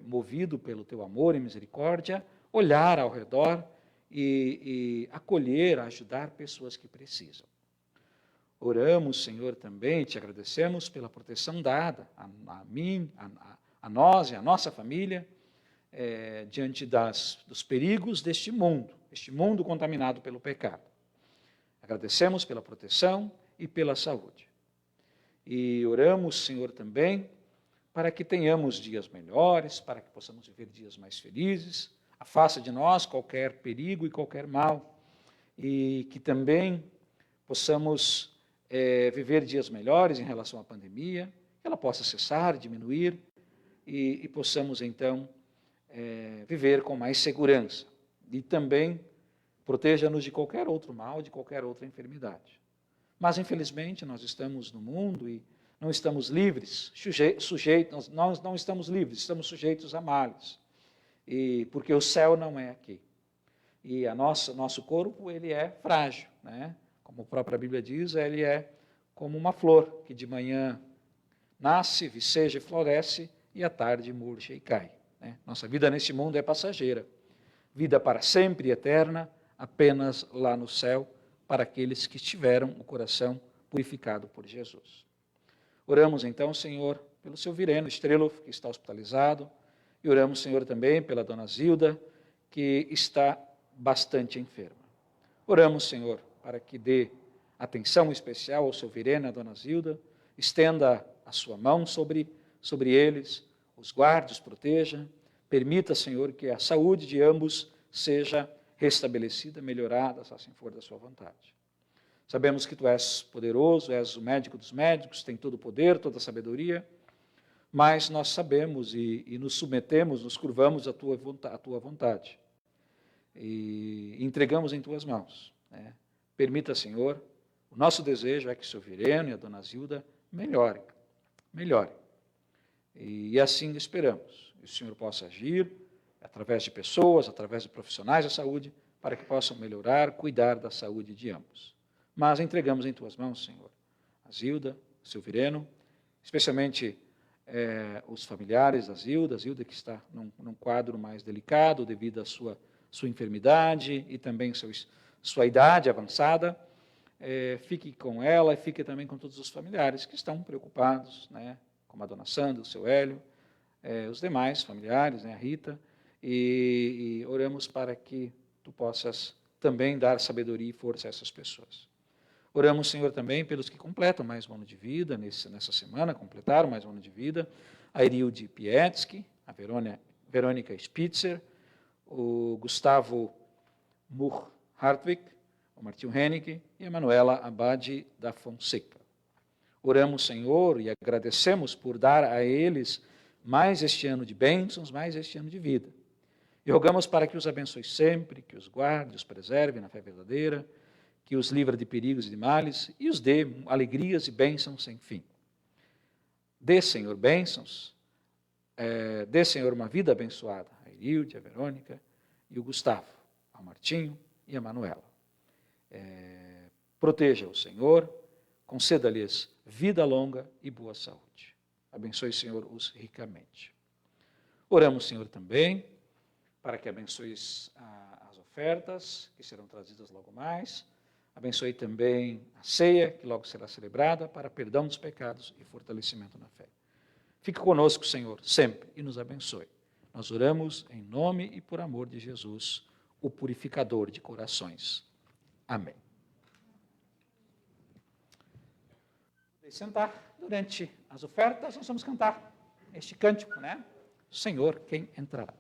movido pelo Teu amor e misericórdia, olhar ao redor e acolher, ajudar pessoas que precisam. Oramos, Senhor, também, Te agradecemos pela proteção dada a mim, a nós e a nossa família, diante dos perigos deste mundo contaminado pelo pecado. Agradecemos pela proteção e pela saúde. E oramos, Senhor, também, para que tenhamos dias melhores, para que possamos viver dias mais felizes, afasta de nós qualquer perigo e qualquer mal, e que também possamos viver dias melhores em relação à pandemia, que ela possa cessar, diminuir, e possamos, então, viver com mais segurança. E também proteja-nos de qualquer outro mal, de qualquer outra enfermidade. Mas, infelizmente, nós estamos no mundo e não estamos livres, nós não estamos livres, estamos sujeitos a males. Porque o céu não é aqui. E nosso corpo, ele é frágil, né? Como a própria Bíblia diz, ele é como uma flor, que de manhã nasce, viceja e floresce, e à tarde murcha e cai. Né? Nossa vida neste mundo é passageira. Vida para sempre e eterna, apenas lá no céu, para aqueles que tiveram o coração purificado por Jesus. Oramos então, Senhor, pelo seu Vireno Estrelo, que está hospitalizado, e oramos, Senhor, também pela Dona Zilda, que está bastante enferma. Oramos, Senhor, para que dê atenção especial ao seu Vireno e à Dona Zilda, estenda a sua mão sobre eles, os guarde, os proteja, permita, Senhor, que a saúde de ambos seja restabelecida, melhorada, se assim for da sua vontade. Sabemos que Tu és poderoso, és o médico dos médicos, tem todo o poder, toda a sabedoria, mas nós sabemos e nos submetemos, nos curvamos à Tua vontade e entregamos em Tuas mãos. Né? Permita, Senhor, o nosso desejo é que o seu Vireno e a Dona Zilda melhorem. E assim esperamos. Que o Senhor possa agir através de pessoas, através de profissionais da saúde, para que possam melhorar, cuidar da saúde de ambos. Mas entregamos em Tuas mãos, Senhor, a Zilda, o seu Vireno, especialmente os familiares da Zilda que está num quadro mais delicado devido à sua enfermidade e também sua idade avançada. Fique com ela e fique também com todos os familiares que estão preocupados, né, como a dona Sandra, o seu Hélio, os demais familiares, né, a Rita, e oramos para que tu possas também dar sabedoria e força a essas pessoas. Oramos, Senhor, também pelos que completam mais um ano de vida, nessa semana, completaram mais um ano de vida, a Irilde Pietsky, a Verônica Spitzer, o Gustavo Murr-Hartwig, o Martinho Hennick e a Manuela Abade da Fonseca. Oramos, Senhor, e agradecemos por dar a eles mais este ano de bênçãos, mais este ano de vida. E rogamos para que os abençoe sempre, que os guarde, os preserve na fé verdadeira, que os livre de perigos e de males e os dê alegrias e bênçãos sem fim. Dê, Senhor, bênçãos, dê, Senhor, uma vida abençoada a Irilde, a Verônica e o Gustavo, ao Martinho e a Manuela. Proteja o Senhor, conceda-lhes vida longa e boa saúde. Abençoe, Senhor, os ricamente. Oramos, Senhor, também para que abençoes as ofertas que serão trazidas logo mais. Abençoe também a ceia, que logo será celebrada, para perdão dos pecados e fortalecimento na fé. Fique conosco, Senhor, sempre, e nos abençoe. Nós oramos em nome e por amor de Jesus, o purificador de corações. Amém. Podem sentar. Durante as ofertas, nós vamos cantar este cântico, né? Senhor, quem entrará?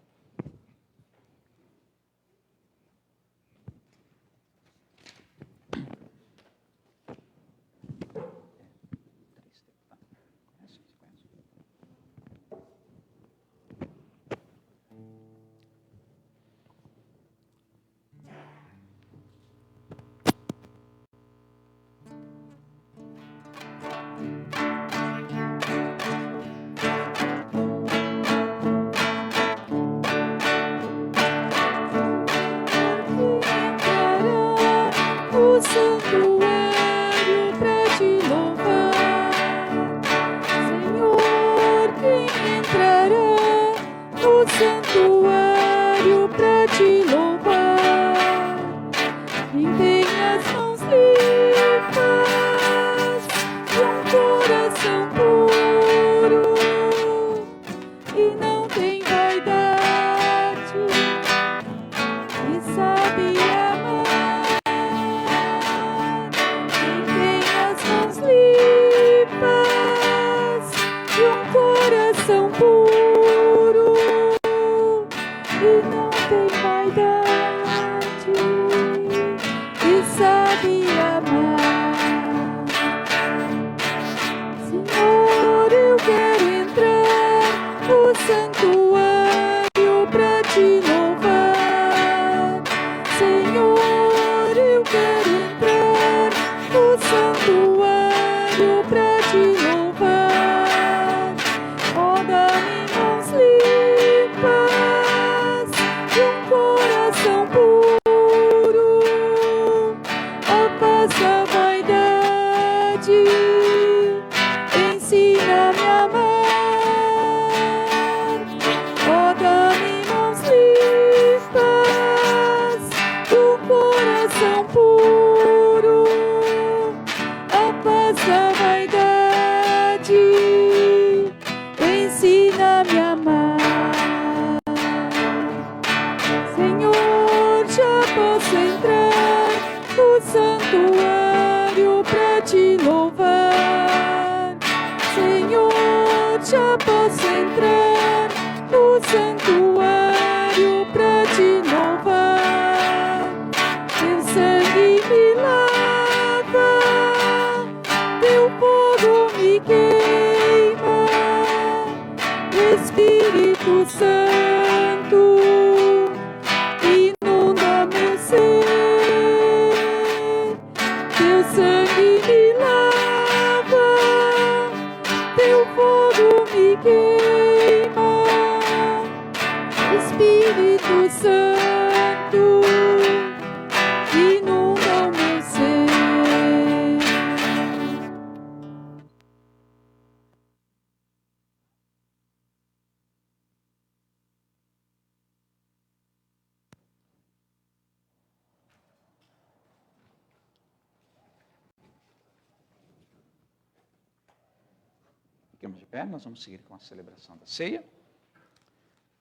Fiquemos de pé, nós vamos seguir com a celebração da ceia.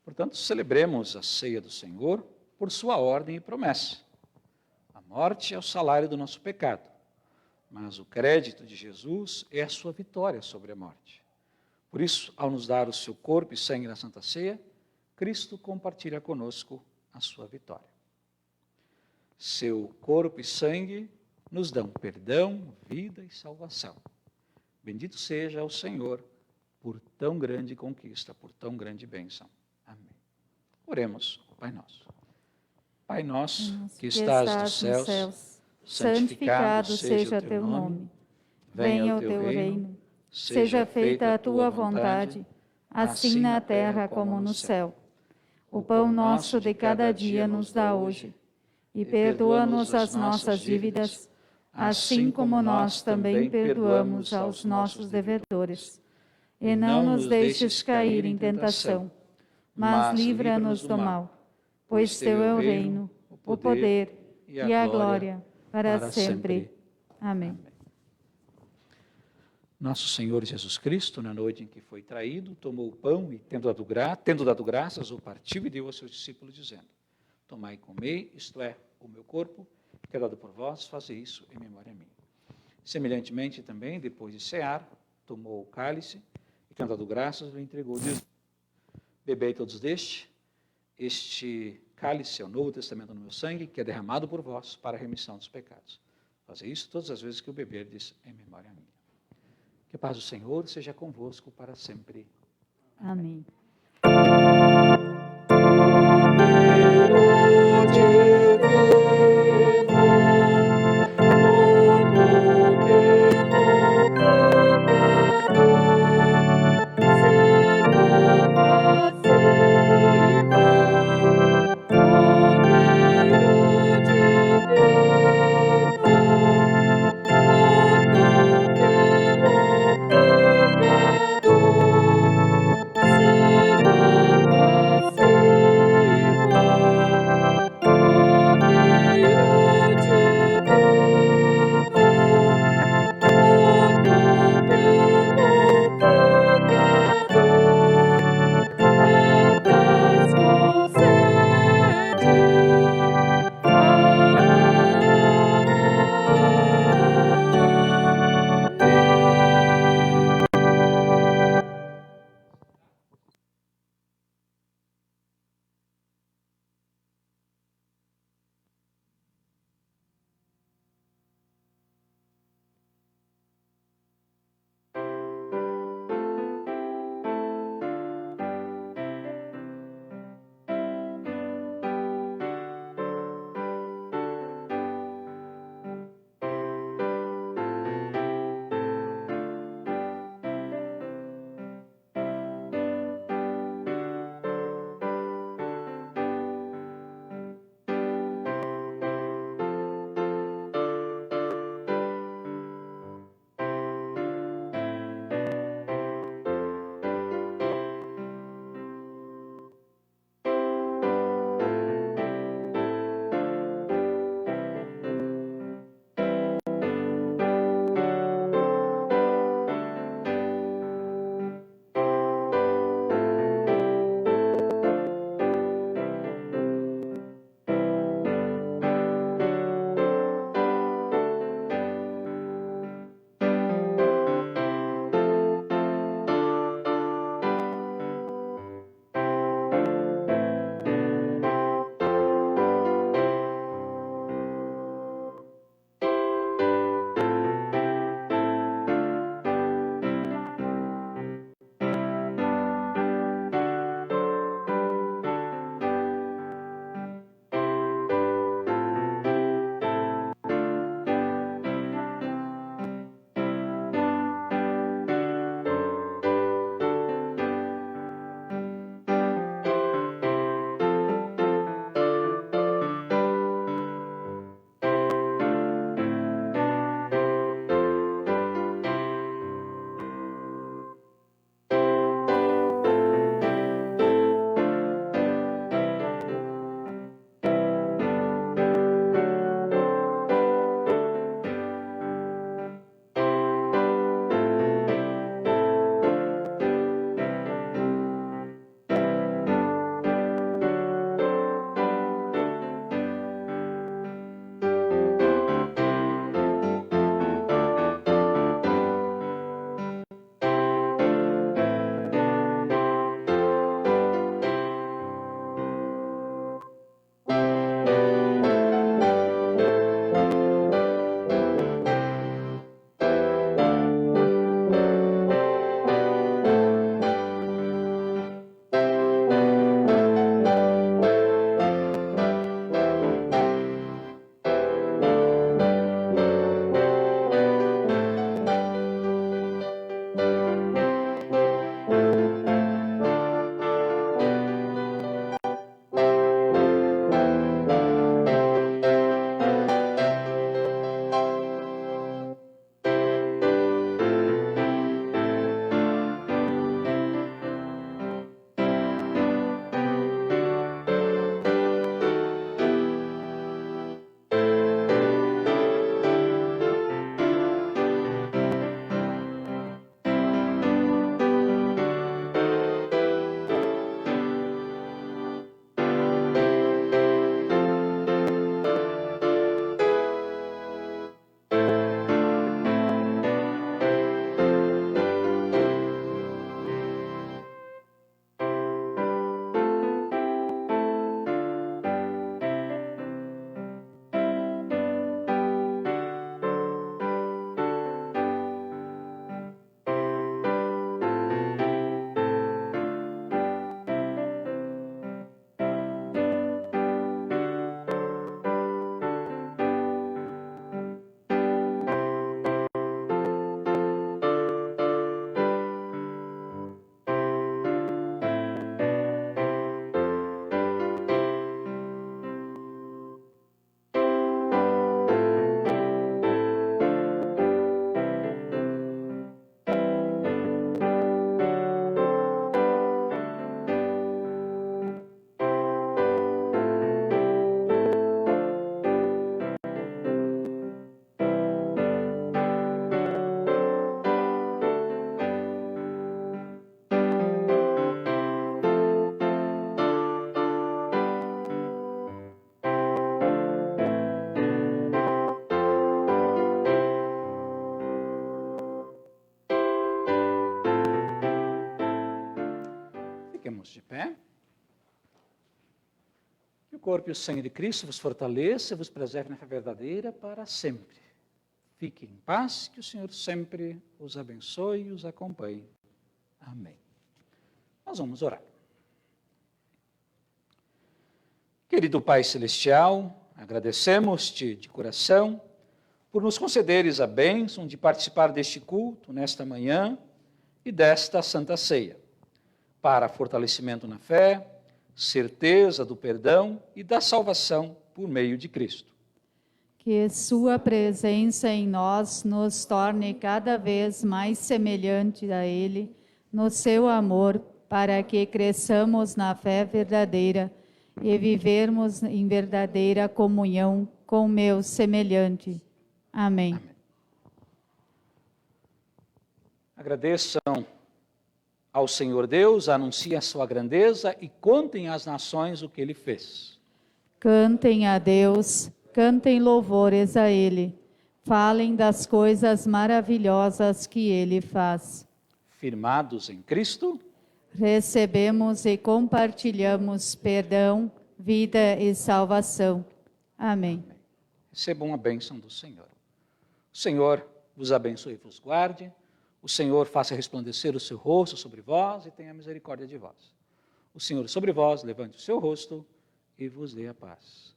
Portanto, celebremos a ceia do Senhor por sua ordem e promessa. A morte é o salário do nosso pecado, mas o crédito de Jesus é a sua vitória sobre a morte. Por isso, ao nos dar o seu corpo e sangue na Santa Ceia, Cristo compartilha conosco a sua vitória. Seu corpo e sangue nos dão perdão, vida e salvação. Bendito seja o Senhor por tão grande conquista, por tão grande bênção. Amém. Oremos, Pai Nosso. Pai nosso, que estás nos céus, santificado seja o teu nome. Venha o teu reino, seja feita a tua vontade, assim na terra como no céu. O pão nosso de cada dia nos dá hoje, e perdoa-nos as nossas dívidas, assim como nós também perdoamos aos nossos devedores. E não nos deixes cair em tentação, mas livra-nos do mal, pois teu é o reino, o poder e a glória para sempre. Amém. Nosso Senhor Jesus Cristo, na noite em que foi traído, tomou o pão e, tendo dado graças, o partiu e deu aos seus discípulos, dizendo: Tomai e comei, isto é, o meu corpo, que é dado por vós, fazei isso em memória minha. Semelhantemente também, depois de cear, tomou o cálice e, tendo dado graças, o entregou, dizendo: Bebei todos este cálice é o Novo Testamento no meu sangue, que é derramado por vós para a remissão dos pecados. Fazei isso todas as vezes que o beberdes em memória minha. Que a paz do Senhor seja convosco para sempre. Amém. Senhor. Fiquemos de pé. Que o corpo e o sangue de Cristo vos fortaleça e vos preserve na fé verdadeira para sempre. Fiquem em paz, que o Senhor sempre os abençoe e os acompanhe. Amém. Nós vamos orar. Querido Pai Celestial, agradecemos-te de coração por nos concederes a bênção de participar deste culto nesta manhã e desta Santa Ceia, para fortalecimento na fé, certeza do perdão e da salvação por meio de Cristo. Que sua presença em nós nos torne cada vez mais semelhante a Ele, no seu amor, para que cresçamos na fé verdadeira e vivermos em verdadeira comunhão com meu semelhante. Amém. Amém. Agradeçam ao Senhor Deus, anunciem a sua grandeza e contem às nações o que Ele fez. Cantem a Deus, cantem louvores a Ele, falem das coisas maravilhosas que Ele faz. Firmados em Cristo, Recebemos e compartilhamos perdão, vida e salvação. Amém. recebam a bênção do Senhor. O Senhor vos abençoe e vos guarde. O Senhor faça resplandecer o seu rosto sobre vós e tenha misericórdia de vós. O Senhor sobre vós levante o seu rosto e vos dê a paz.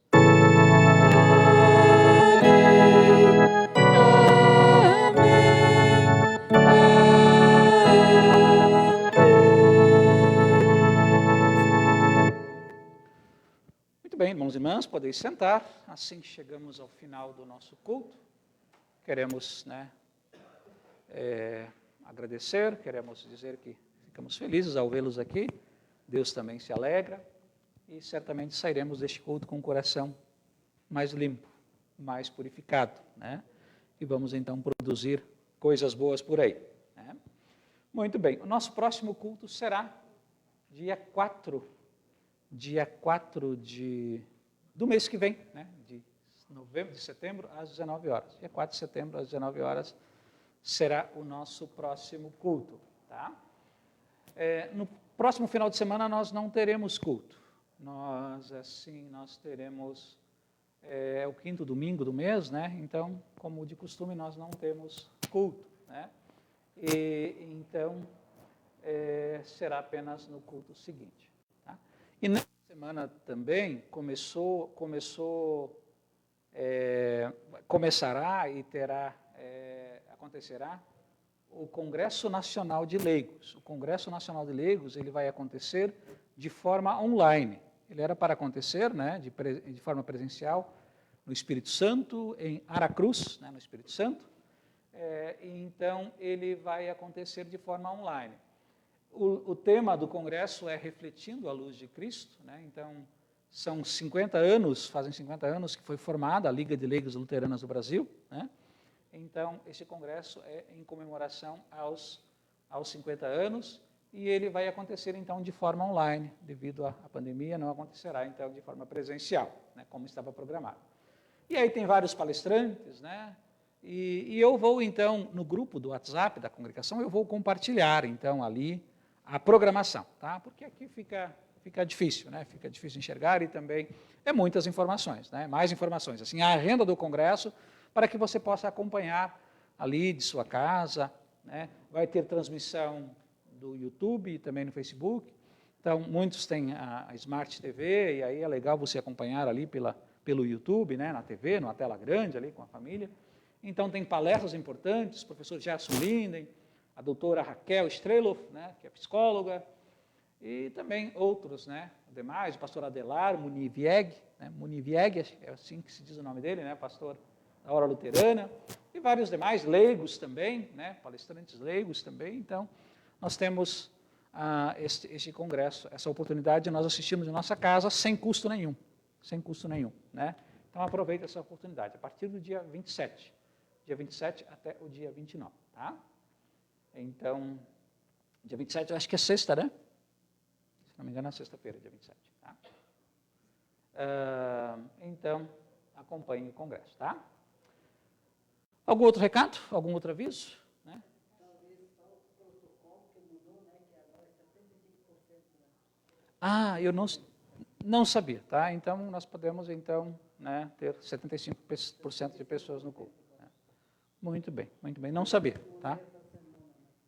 Muito bem, irmãos e irmãs, podeis sentar. Assim que chegamos ao final do nosso culto, queremos, agradecer, queremos dizer que ficamos felizes ao vê-los aqui. Deus também se alegra e certamente sairemos deste culto com o coração mais limpo, mais purificado, E vamos então produzir coisas boas por aí, Muito bem, o nosso próximo culto será dia 4 do mês que vem, de setembro, às 19 horas. Dia 4 de setembro, às 19 horas, será o nosso próximo culto, no próximo final de semana nós não teremos culto. Nós teremos o quinto domingo do mês, Então, como de costume, nós não temos culto, Então, será apenas no culto seguinte, E nessa semana também começará e acontecerá o Congresso Nacional de Leigos. O Congresso Nacional de Leigos ele vai acontecer de forma online. Ele era para acontecer de forma presencial no Espírito Santo, em Aracruz, no Espírito Santo. Então, ele vai acontecer de forma online. O tema do congresso é Refletindo a Luz de Cristo, Então, fazem 50 anos que foi formada a Liga de Leigos Luteranas do Brasil, Então, esse congresso é em comemoração aos 50 anos e ele vai acontecer, então, de forma online, devido à pandemia, não acontecerá, então, de forma presencial, como estava programado. E aí tem vários palestrantes, E eu vou, então, no grupo do WhatsApp da congregação, eu vou compartilhar, então, ali a programação, Porque aqui fica difícil, Fica difícil enxergar e também muitas informações, Mais informações, assim, a agenda do congresso, para que você possa acompanhar ali de sua casa, Vai ter transmissão do YouTube e também no Facebook. Então, muitos têm a Smart TV, e aí é legal você acompanhar ali pelo YouTube, na TV, numa tela grande ali com a família. Então, tem palestras importantes, o professor Gerson Linden, a doutora Raquel Streloff, que é psicóloga, e também outros, demais, o pastor Adelar Munivieg, Munivieg, é assim que se diz o nome dele, pastor da Hora Luterana, e vários demais, leigos também, palestrantes leigos também. Então, nós temos este congresso, essa oportunidade de nós assistirmos em nossa casa sem custo nenhum, Então, aproveite essa oportunidade, a partir do dia 27 até o dia 29, Então, dia 27 eu acho que é sexta, Se não me engano, é sexta-feira, dia 27, Então, acompanhe o congresso, Algum outro recado? Algum outro aviso? Eu não sabia, tá? Então, nós podemos, então, né, ter 75% de pessoas no culto. Né? Muito bem, não sabia, tá?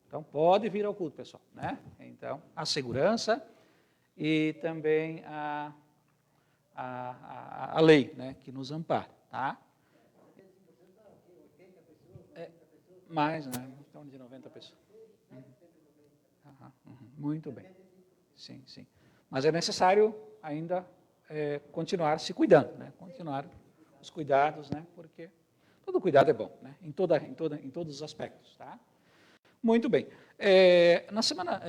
Então, pode vir ao culto, pessoal, né? Então, a segurança e também a lei, né, que nos ampara, tá? Mais, né? Em torno de 90 pessoas. Muito bem. Sim. Mas é necessário ainda continuar se cuidando, né? Continuar os cuidados, né? Porque todo cuidado é bom, né? Em todos os aspectos, tá? Muito bem. Na semana,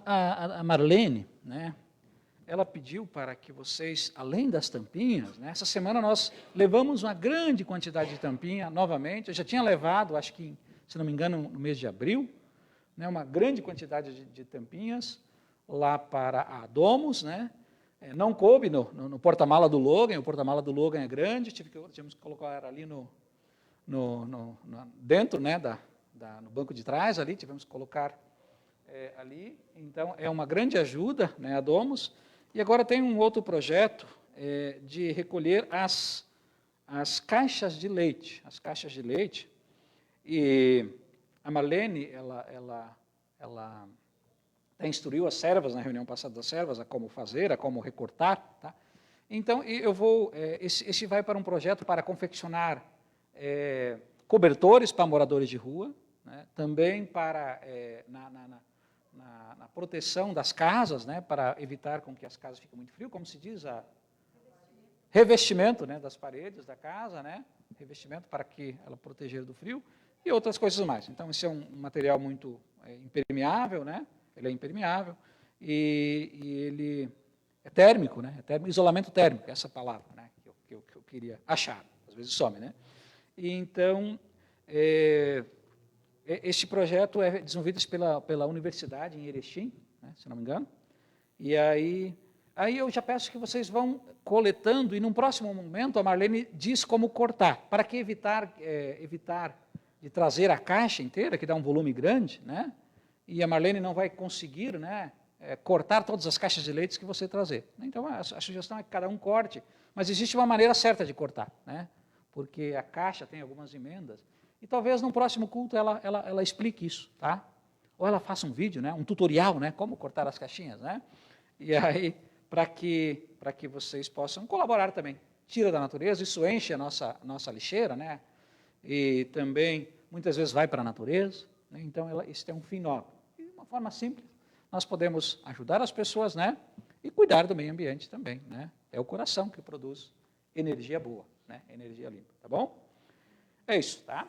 a Marlene, né? Ela pediu para que vocês, além das tampinhas, né? Essa semana nós levamos uma grande quantidade de tampinha novamente. Eu já tinha levado, acho que, se não me engano, no mês de abril, né? Uma grande quantidade de tampinhas lá para a Domus, né? Não coube no porta-mala do Logan, o porta-mala do Logan é grande, tivemos que colocar ali dentro, né, no banco de trás, ali, tivemos que colocar ali, então é uma grande ajuda, né, a Domus, e agora tem um outro projeto de recolher as caixas de leite, e a Marlene, ela instruiu as servas na reunião passada das servas a como fazer, a como recortar. Tá? Então, eu vou. Esse vai para um projeto para confeccionar cobertores para moradores de rua, né? Também para na proteção das casas, né? Para evitar com que as casas fiquem muito frias, como se diz, revestimento, né? Das paredes da casa, né? Revestimento para que ela proteja do frio e outras coisas mais. Então, esse é um material muito impermeável, né? Ele é impermeável e ele é térmico, né? Isolamento térmico, essa palavra, né? que eu queria achar, às vezes some, né? E então, este projeto é desenvolvido pela Universidade em Erechim, né? Se não me engano, e aí eu já peço que vocês vão coletando, e num próximo momento a Marlene diz como cortar, para que evitar de trazer a caixa inteira, que dá um volume grande, né? E a Marlene não vai conseguir, né, cortar todas as caixas de leite que você trazer. Então, a sugestão é que cada um corte, mas existe uma maneira certa de cortar, né? Porque a caixa tem algumas emendas, e talvez no próximo culto ela explique isso, tá? Ou ela faça um vídeo, né, um tutorial, né, como cortar as caixinhas, né? E aí, para que vocês possam colaborar também. Tira da natureza, isso enche a nossa lixeira, né? E também, muitas vezes, vai para a natureza, né? Então, isso é um fim nobre. De uma forma simples, nós podemos ajudar as pessoas, né? E cuidar do meio ambiente também, né? É o coração que produz energia boa, né? Energia limpa, tá bom? É isso, tá?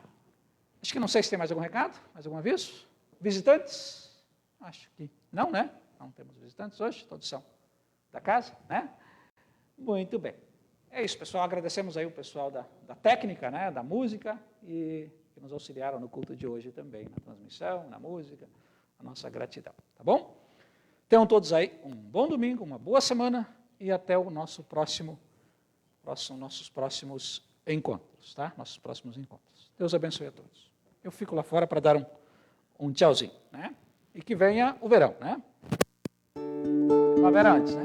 Acho que não sei se tem mais algum recado, mais algum aviso. Visitantes? Acho que não, né? Não temos visitantes hoje, todos são da casa, né? Muito bem. É isso, pessoal. Agradecemos aí o pessoal da técnica, né? Da música e que nos auxiliaram no culto de hoje também, na transmissão, na música, a nossa gratidão, tá bom? Tenham todos aí um bom domingo, uma boa semana e até o nossos próximos encontros, tá? Nossos próximos encontros. Deus abençoe a todos. Eu fico lá fora para dar um tchauzinho, né? E que venha o verão, né? Primavera antes, né?